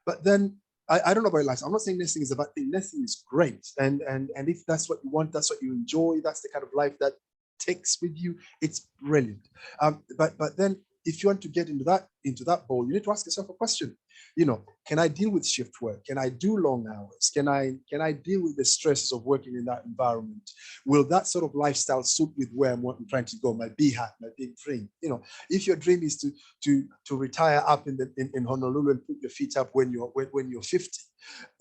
But then, I don't know about your life. I'm not saying nursing is a bad thing. Nursing is great. And if that's what you want, that's what you enjoy, that's the kind of life that takes with you, it's brilliant. But then, if you want to get into that bowl, you need to ask yourself a question. You know, can I deal with shift work? Can I do long hours? Can I deal with the stresses of working in that environment? Will that sort of lifestyle suit with where I'm trying to go? My BHAT, my big dream. You know, if your dream is to retire up in Honolulu and put your feet up when you're 50,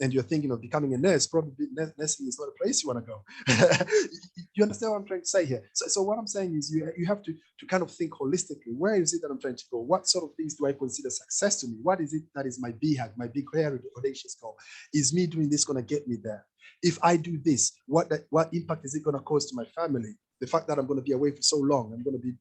and you're thinking of becoming a nurse, probably nursing is not a place you want to go. You understand what I'm trying to say here? So what I'm saying is you have to kind of think holistically. Where is it that I'm trying to go? What sort of things do I consider success to me? What is it that is my BHAG, my big hairy audacious goal? Is me doing this going to get me there? If I do this, what impact is it going to cause to my family? The fact that I'm going to be away for so long, I'm going to be,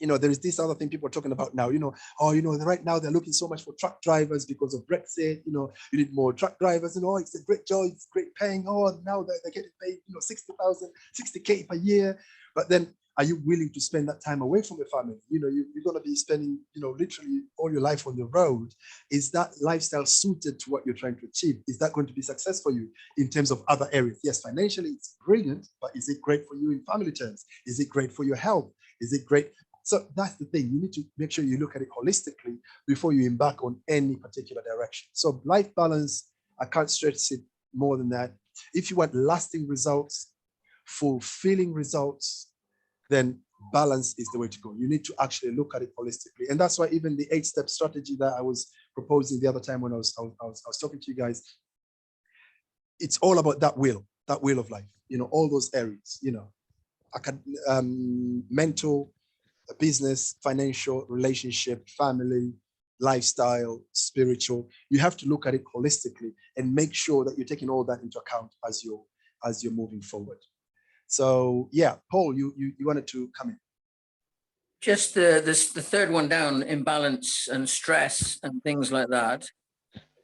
you know, there is this other thing people are talking about now, you know, right now they're looking so much for truck drivers because of Brexit, you know, you need more truck drivers, and it's a great job, it's great paying, now they're getting paid, you know, 60,000, 60K per year. But then, are you willing to spend that time away from your family? You know, you're going to be spending, you know, literally all your life on the road. Is that lifestyle suited to what you're trying to achieve? Is that going to be success for you in terms of other areas? Yes, financially, it's brilliant, but is it great for you in family terms? Is it great for your health? Is it great? So that's the thing. You need to make sure you look at it holistically before you embark on any particular direction. So life balance, I can't stress it more than that. If you want lasting results, fulfilling results, then balance is the way to go. You need to actually look at it holistically. And that's why even the 8-step strategy that I was proposing the other time when I was talking to you guys, it's all about that wheel of life, you know, all those areas, you know, mental, business, financial, relationship, family, lifestyle, spiritual. You have to look at it holistically and make sure that you're taking all that into account as you're moving forward. So yeah, Paul, you wanted to come in. Just the third one down, imbalance and stress and things like that.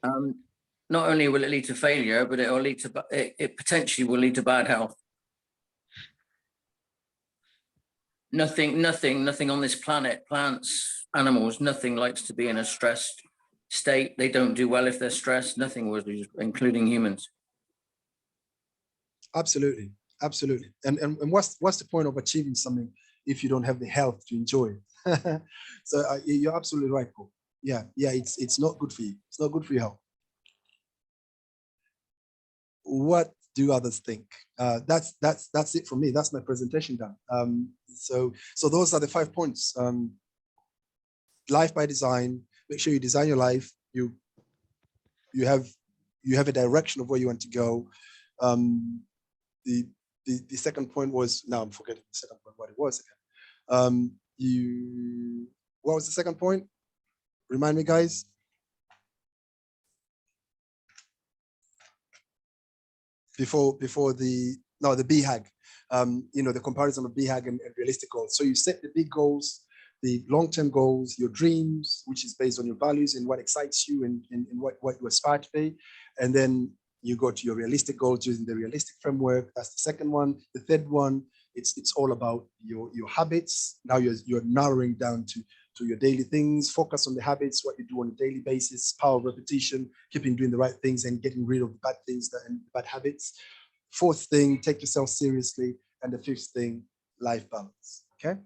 Not only will it lead to failure, but it potentially will lead to bad health. Nothing on this planet, plants, animals, nothing likes to be in a stressed state. They don't do well if they're stressed. Nothing would, including humans. Absolutely, absolutely. And what's the point of achieving something if you don't have the health to enjoy it? So you're absolutely right, Paul. Yeah, it's not good for you. It's not good for your health. What do others think? That's it for me. That's my presentation done. So those are the 5 points. Life by design. Make sure you design your life. You have a direction of where you want to go. The second point was, now I'm forgetting the second point, what it was again. What was the second point? Remind me, guys. Before the BHAG, the comparison of BHAG and realistic goals. So you set the big goals, the long-term goals, your dreams, which is based on your values and what excites you and what you aspire to be. And then you go to your realistic goals using the realistic framework. That's the second one. The third one, it's all about your habits. Now you're narrowing down to your daily things. Focus on the habits, what you do on a daily basis, power of repetition, keeping doing the right things and getting rid of the bad things and bad habits. Fourth thing, take yourself seriously. And the fifth thing, life balance. Okay.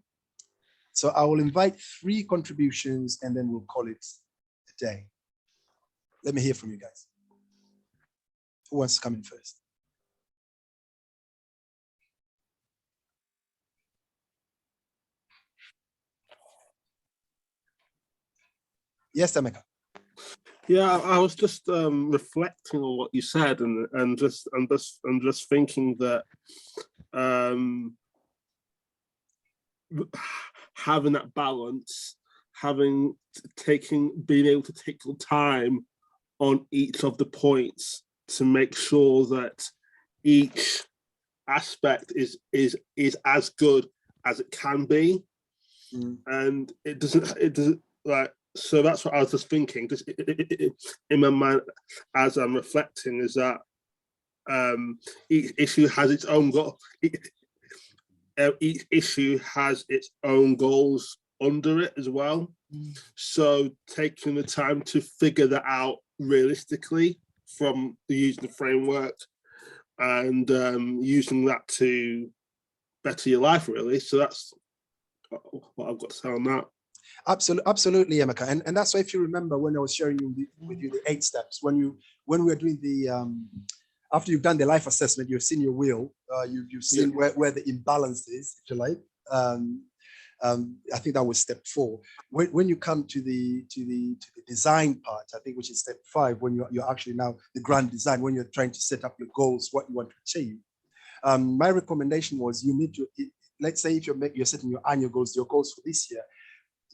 So I will invite 3 contributions and then we'll call it a day. Let me hear from you guys. Who wants to come in first? Yes, Tameka. Yeah, I was just reflecting on what you said and just thinking that having that balance, being able to take your time on each of the points to make sure that each aspect is as good as it can be, and it doesn't like. So that's what I was just thinking, just in my mind as I'm reflecting, is that each issue has its own goal. Each issue has its own goals under it as well. So taking the time to figure that out realistically from using the framework and using that to better your life, really. So that's what I've got to say on that. Absolutely, Emeka. And that's why, if you remember when I was sharing with you the 8 steps, when we were doing the after you've done the life assessment, you've seen your will, you've seen where the imbalance is, if you like. I think that was step 4. When you come to the design part, I think, which is step 5, when you're actually now the grand design, when you're trying to set up your goals, what you want to achieve. My recommendation was, you need to, let's say if you're setting your annual goals, your goals for this year.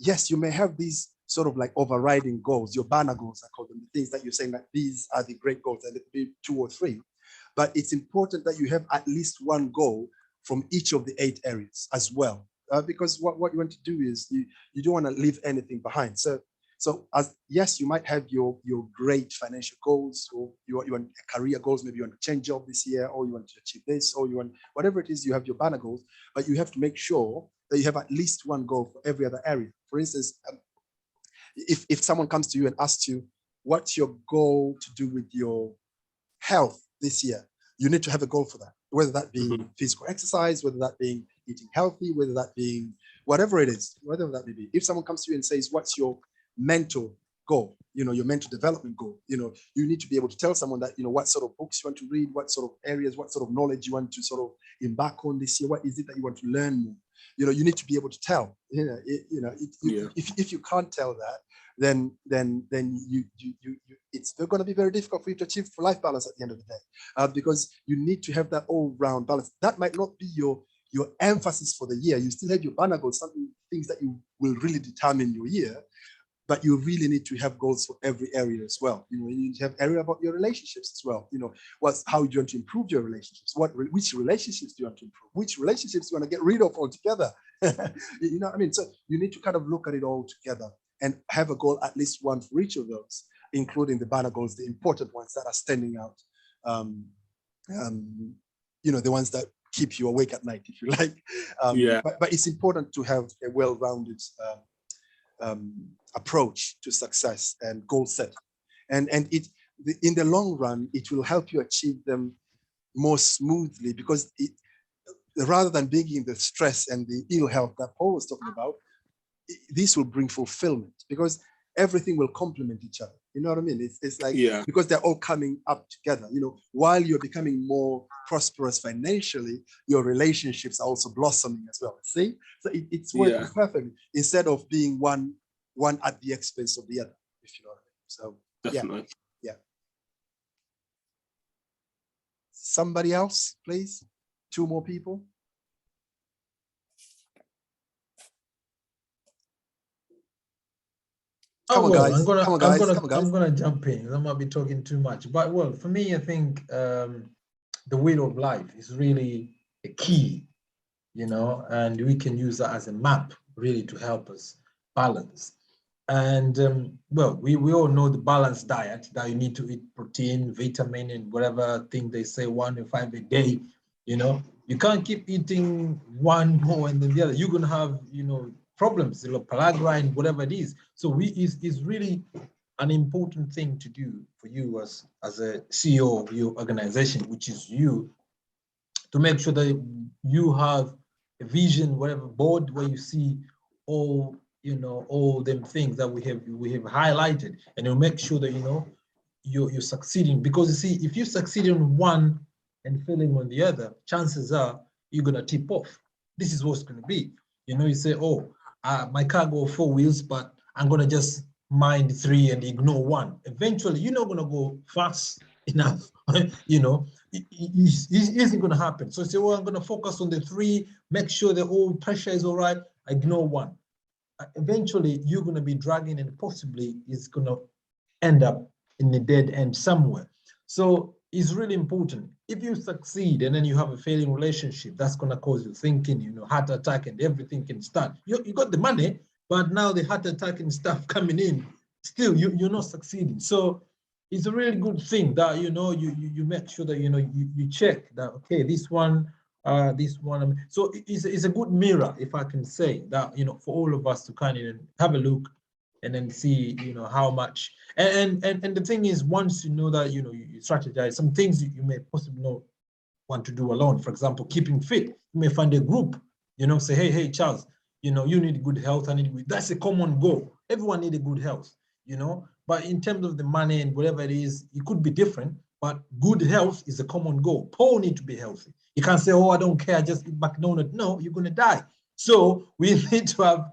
Yes, you may have these sort of like overriding goals, your banner goals, I call them, the things that you're saying that these are the great goals, and it could be 2 or 3. But it's important that you have at least one goal from each of the 8 areas as well, because what you want to do is you don't want to leave anything behind. So yes, you might have your great financial goals, or you want career goals. Maybe you want to change job this year, or you want to achieve this, or you want whatever it is. You have your banner goals, but you have to make sure that you have at least one goal for every other area. For instance, if someone comes to you and asks you, what's your goal to do with your health this year? You need to have a goal for that, whether that be physical exercise, whether that being eating healthy, whether that being whatever it is, whatever that may be. If someone comes to you and says, what's your mental goal, your mental development goal, you need to be able to tell someone that, what sort of books you want to read, what sort of areas, what sort of knowledge you want to sort of embark on this year, what is it that you want to learn more. You need to be able to tell. If you can't tell that, then it's going to be very difficult for you to achieve life balance at the end of the day, because you need to have that all-round balance. That might not be your emphasis for the year. You still have your banner goals, things that you will really determine your year, but you really need to have goals for every area as well. You need to have area about your relationships as well. How do you want to improve your relationships? Which relationships do you want to improve? Which relationships do you want to get rid of altogether? What I mean? So you need to kind of look at it all together and have a goal, at least one for each of those, including the banner goals, the important ones that are standing out. The ones that keep you awake at night, if you like. But it's important to have a well-rounded approach to success and goal setting. And in the long run, it will help you achieve them more smoothly, because rather than being in the stress and the ill health that Paul was talking about, this will bring fulfillment, because everything will complement each other. You know what I mean? It's like, because they're all coming up together. You know, while you're becoming more prosperous financially, your relationships are also blossoming as well. See? So it's working perfectly, instead of being one at the expense of the other, if you know what I mean. So definitely. Yeah. Somebody else, please. 2 more people. Come on, guys. I'm gonna jump in. I might be talking too much, but well, for me, I think the wheel of life is really a key, you know, and we can use that as a map really to help us balance. And well, we all know the balanced diet, that you need to eat protein, vitamin, and whatever thing they say 1 to 5 a day. You know, you can't keep eating one more and then the other. You're gonna have, you know, problems, pellagra and whatever it is. So is really an important thing to do for you as a CEO of your organization, which is you, to make sure that you have a vision, whatever board, where you see all, you know, all them things that we have highlighted, and you'll make sure that, you know, you're succeeding. Because you see, if you succeed in one and failing on the other, chances are you're gonna tip off. This is what's gonna be. You know, you say, oh, my car got 4 wheels, but I'm gonna just mind 3 and ignore 1. Eventually, you're not gonna go fast enough. You know, it isn't gonna happen. So say, well, I'm gonna focus on the 3, make sure the whole pressure is all right, ignore 1. Eventually, you're gonna be dragging, and possibly it's gonna end up in the dead end somewhere. So it's really important. If you succeed and then you have a failing relationship, that's going to cause you thinking, you know, heart attack and everything can start. You got the money, but now the heart attack and stuff coming in, still you're not succeeding. So it's a really good thing that, you know, you make sure that, you know, you check that, okay, this one. So it's a good mirror, if I can say that, you know, for all of us to kind of have a look and then see, you know, how much. And the thing is, once you know that, you know, you strategize some things you may possibly not want to do alone. For example, keeping fit, you may find a group, you know, say, hey, Charles, you know, you need good health. That's a common goal. Everyone needs a good health, you know, but in terms of the money and whatever it is, it could be different, but good health is a common goal. Paul needs to be healthy. You can't say, oh, I don't care, just eat McDonald's. No, you're going to die. So we need to have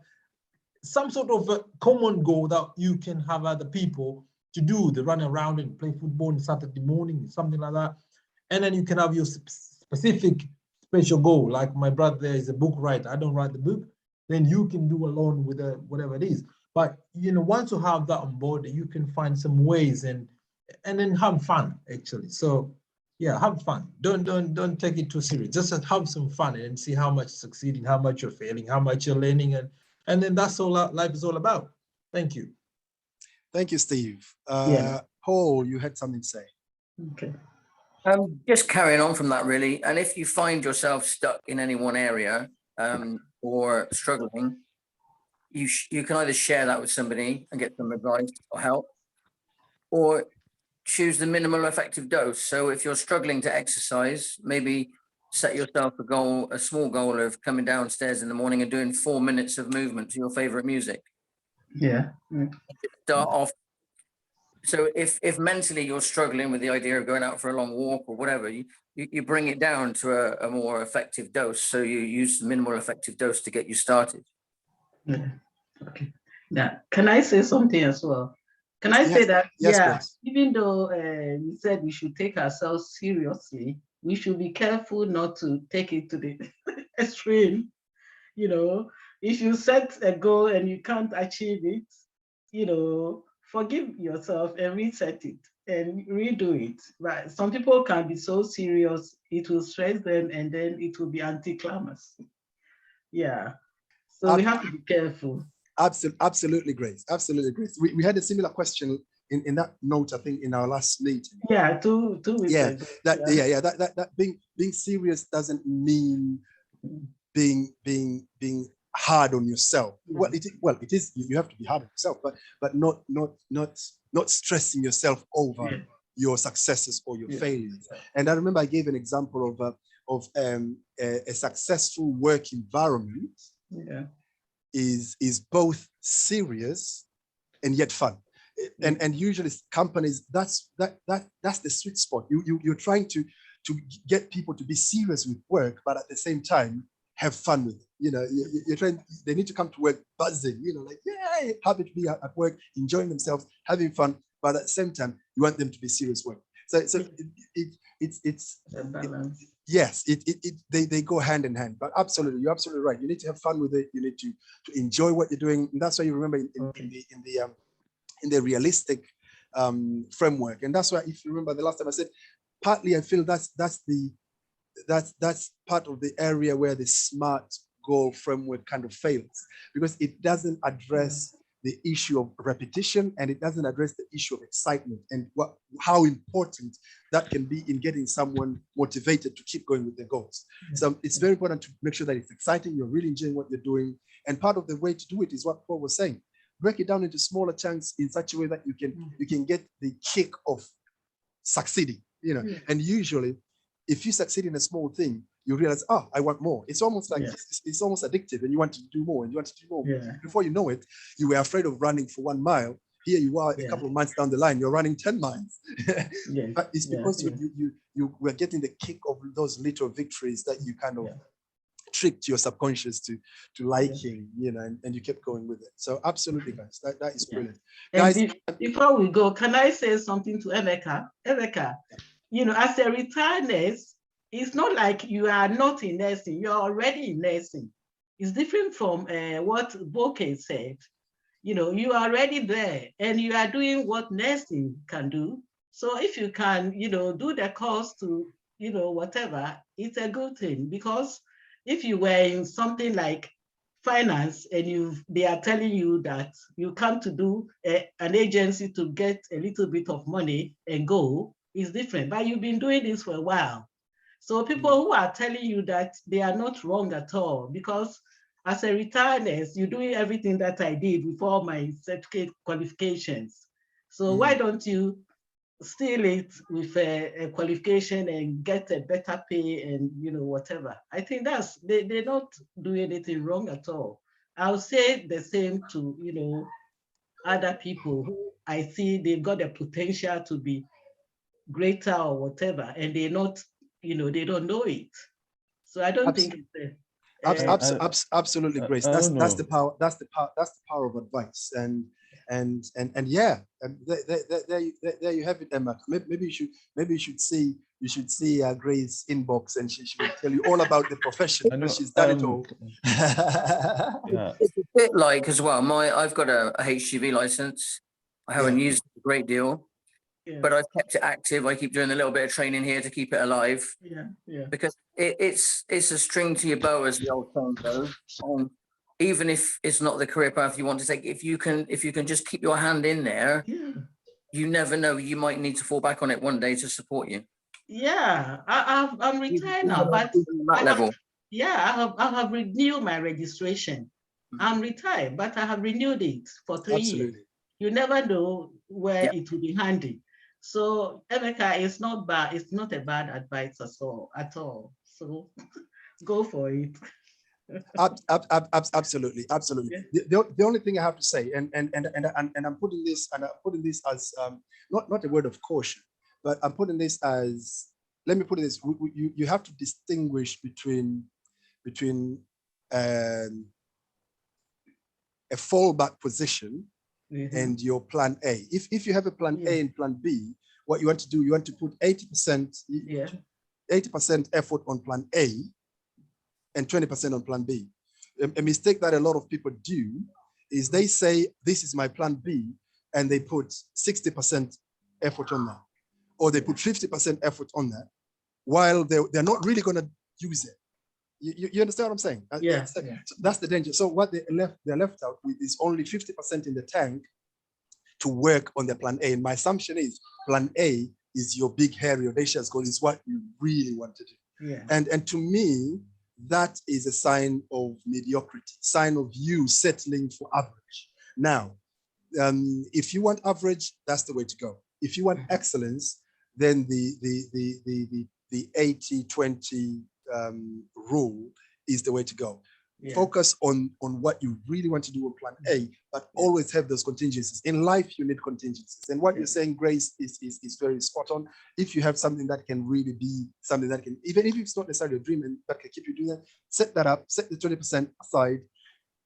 some sort of a common goal that you can have other people to do, the run around and play football on Saturday morning, something like that. And then you can have your specific special goal. Like my brother there is a book writer. I don't write the book. Then you can do alone with whatever it is. But, you know, once you have that on board, you can find some ways and then have fun, actually. So yeah, have fun. Don't take it too serious. Just have some fun and see how much you're succeeding, how much you're failing, how much you're learning, and then that's all life is all about. Thank you. Thank you, Steve. Paul, you had something to say. Okay. Just carrying on from that, really. And if you find yourself stuck in any one area or struggling, you can either share that with somebody and get some advice or help, or choose the minimal effective dose. So if you're struggling to exercise, maybe set yourself a small goal of coming downstairs in the morning and doing 4 minutes of movement to your favorite music. Yeah. Start off. So if mentally you're struggling with the idea of going out for a long walk or whatever, you bring it down to a more effective dose. So you use the minimal effective dose to get you started. Yeah. Okay. Now, can I say something as well? Can I say that? Yes, yeah. please. Even though we said we should take ourselves seriously, we should be careful not to take it to the extreme. You know, if you set a goal and you can't achieve it, you know, forgive yourself and reset it and redo it. Right? Some people can be so serious, it will stress them, and then it will be anticlimax. Yeah. So we have to be careful. Absolutely great. Absolutely great. We had a similar question in that note, I think in our last meeting. Yeah, two weeks ago. That being serious doesn't mean being hard on yourself. Well, it is. You have to be hard on yourself, but not stressing yourself over your successes or your failures. And I remember I gave an example of a successful work environment is both serious and yet fun. And usually companies, that's the sweet spot. You're trying to get people to be serious with work, but at the same time have fun with it. You know, you're trying. They need to come to work buzzing. You know, like yeah, happy to be at work, enjoying themselves, having fun. But at the same time, you want them to be serious work. So it's a balance. Yes, they go hand in hand. But absolutely, you're absolutely right. You need to have fun with it. You need to enjoy what you're doing. And that's why you remember in the realistic framework. And that's why, if you remember the last time I said, partly I feel that's part of the area where the SMART goal framework kind of fails, because it doesn't address the issue of repetition, and it doesn't address the issue of excitement and how important that can be in getting someone motivated to keep going with their goals. So it's very important to make sure that it's exciting, you're really enjoying what you're doing. And part of the way to do it is what Paul was saying. Break it down into smaller chunks in such a way that you can get the kick of succeeding, you know. And usually if you succeed in a small thing, you realize, oh, I want more. It's almost like it's almost addictive, and you want to do more and you want to do more. Before you know it, you were afraid of running for 1 mile. Here you are, a couple of months down the line, you're running 10 miles. But it's because you were getting the kick of those little victories that you kind of tricked your subconscious to liking, you know, and you kept going with it. So absolutely, guys, that is brilliant. Guys, before we go, can I say something to Emeka? Emeka, you know, as a retired nurse, it's not like you are not in nursing, you're already in nursing. It's different from what Boke said. You know, you are already there and you are doing what nursing can do. So if you can, you know, do the course to, you know, whatever, it's a good thing. Because if you were in something like finance and they are telling you that you come to do an agency to get a little bit of money and go, it's different. But you've been doing this for a while. So people who are telling you that, they are not wrong at all, because as a retired nurse, you're doing everything that I did with all my certificate qualifications. So why don't you steal it with a qualification and get a better pay and, you know, whatever. I think they don't do anything wrong at all. I'll say the same to, you know, other people who I see they've got the potential to be greater or whatever, and they're not, you know, they don't know it. So I don't think it's absolutely, Grace. That's the power. That's the power of advice. And yeah, there you have it, Emma. Maybe you should see Grace's inbox, and she will tell you all about the profession. She's done it all. It's a bit like as well. I've got a HGV license. I haven't used it a great deal. But I've kept it active. I keep doing a little bit of training here to keep it alive. Because it's a string to your bow, as the old saying goes. Even if it's not the career path you want to take, if you can just keep your hand in there, you never know. You might need to fall back on it one day to support you. Yeah, I'm retired now, but I have renewed my registration. I'm retired, but I have renewed it for 3 years. You never know where it will be handy. So Emeka, it's not bad. It's not a bad advice at all. So go for it. Absolutely. The only thing I have to say, and I'm putting this as not a word of caution, but I'm putting this as, let me put it this: you have to distinguish between a fallback position and your plan A. If you have a plan A and plan B, what you want to do, you want to put 80% effort on plan A and 20% on plan B. A mistake that a lot of people do is they say, this is my plan B, and they put 60% effort on that, or they put 50% effort on that, while they're not really going to use it. You understand what I'm saying? So that's the danger. So what they're left out with is only 50% in the tank to work on their plan A. And my assumption is plan A is your big, hairy, audacious goal, is what you really want to do. Yeah. And to me, that is a sign of mediocrity, sign of you settling for average. Now, if you want average, that's the way to go. If you want excellence, then the 80-20 rule is the way to go. Yeah. Focus on what you really want to do on plan A, but always have those contingencies. In life, you need contingencies. And what you're saying, Grace, is very spot on. If you have something that can really be something that can, even if it's not necessarily a dream and that can keep you doing that, set that up, set the 20% aside.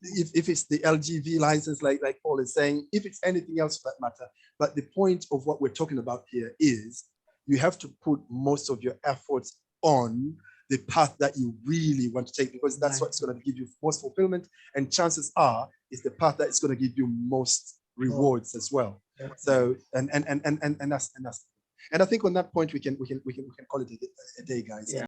If it's the LGV license, like Paul is saying, if it's anything else for that matter. But the point of what we're talking about here is you have to put most of your efforts on the path that you really want to take, because that's what's going to give you most fulfillment, and chances are is the path that is going to give you most rewards as well. So and that's and I think on that point we can call it a day, guys.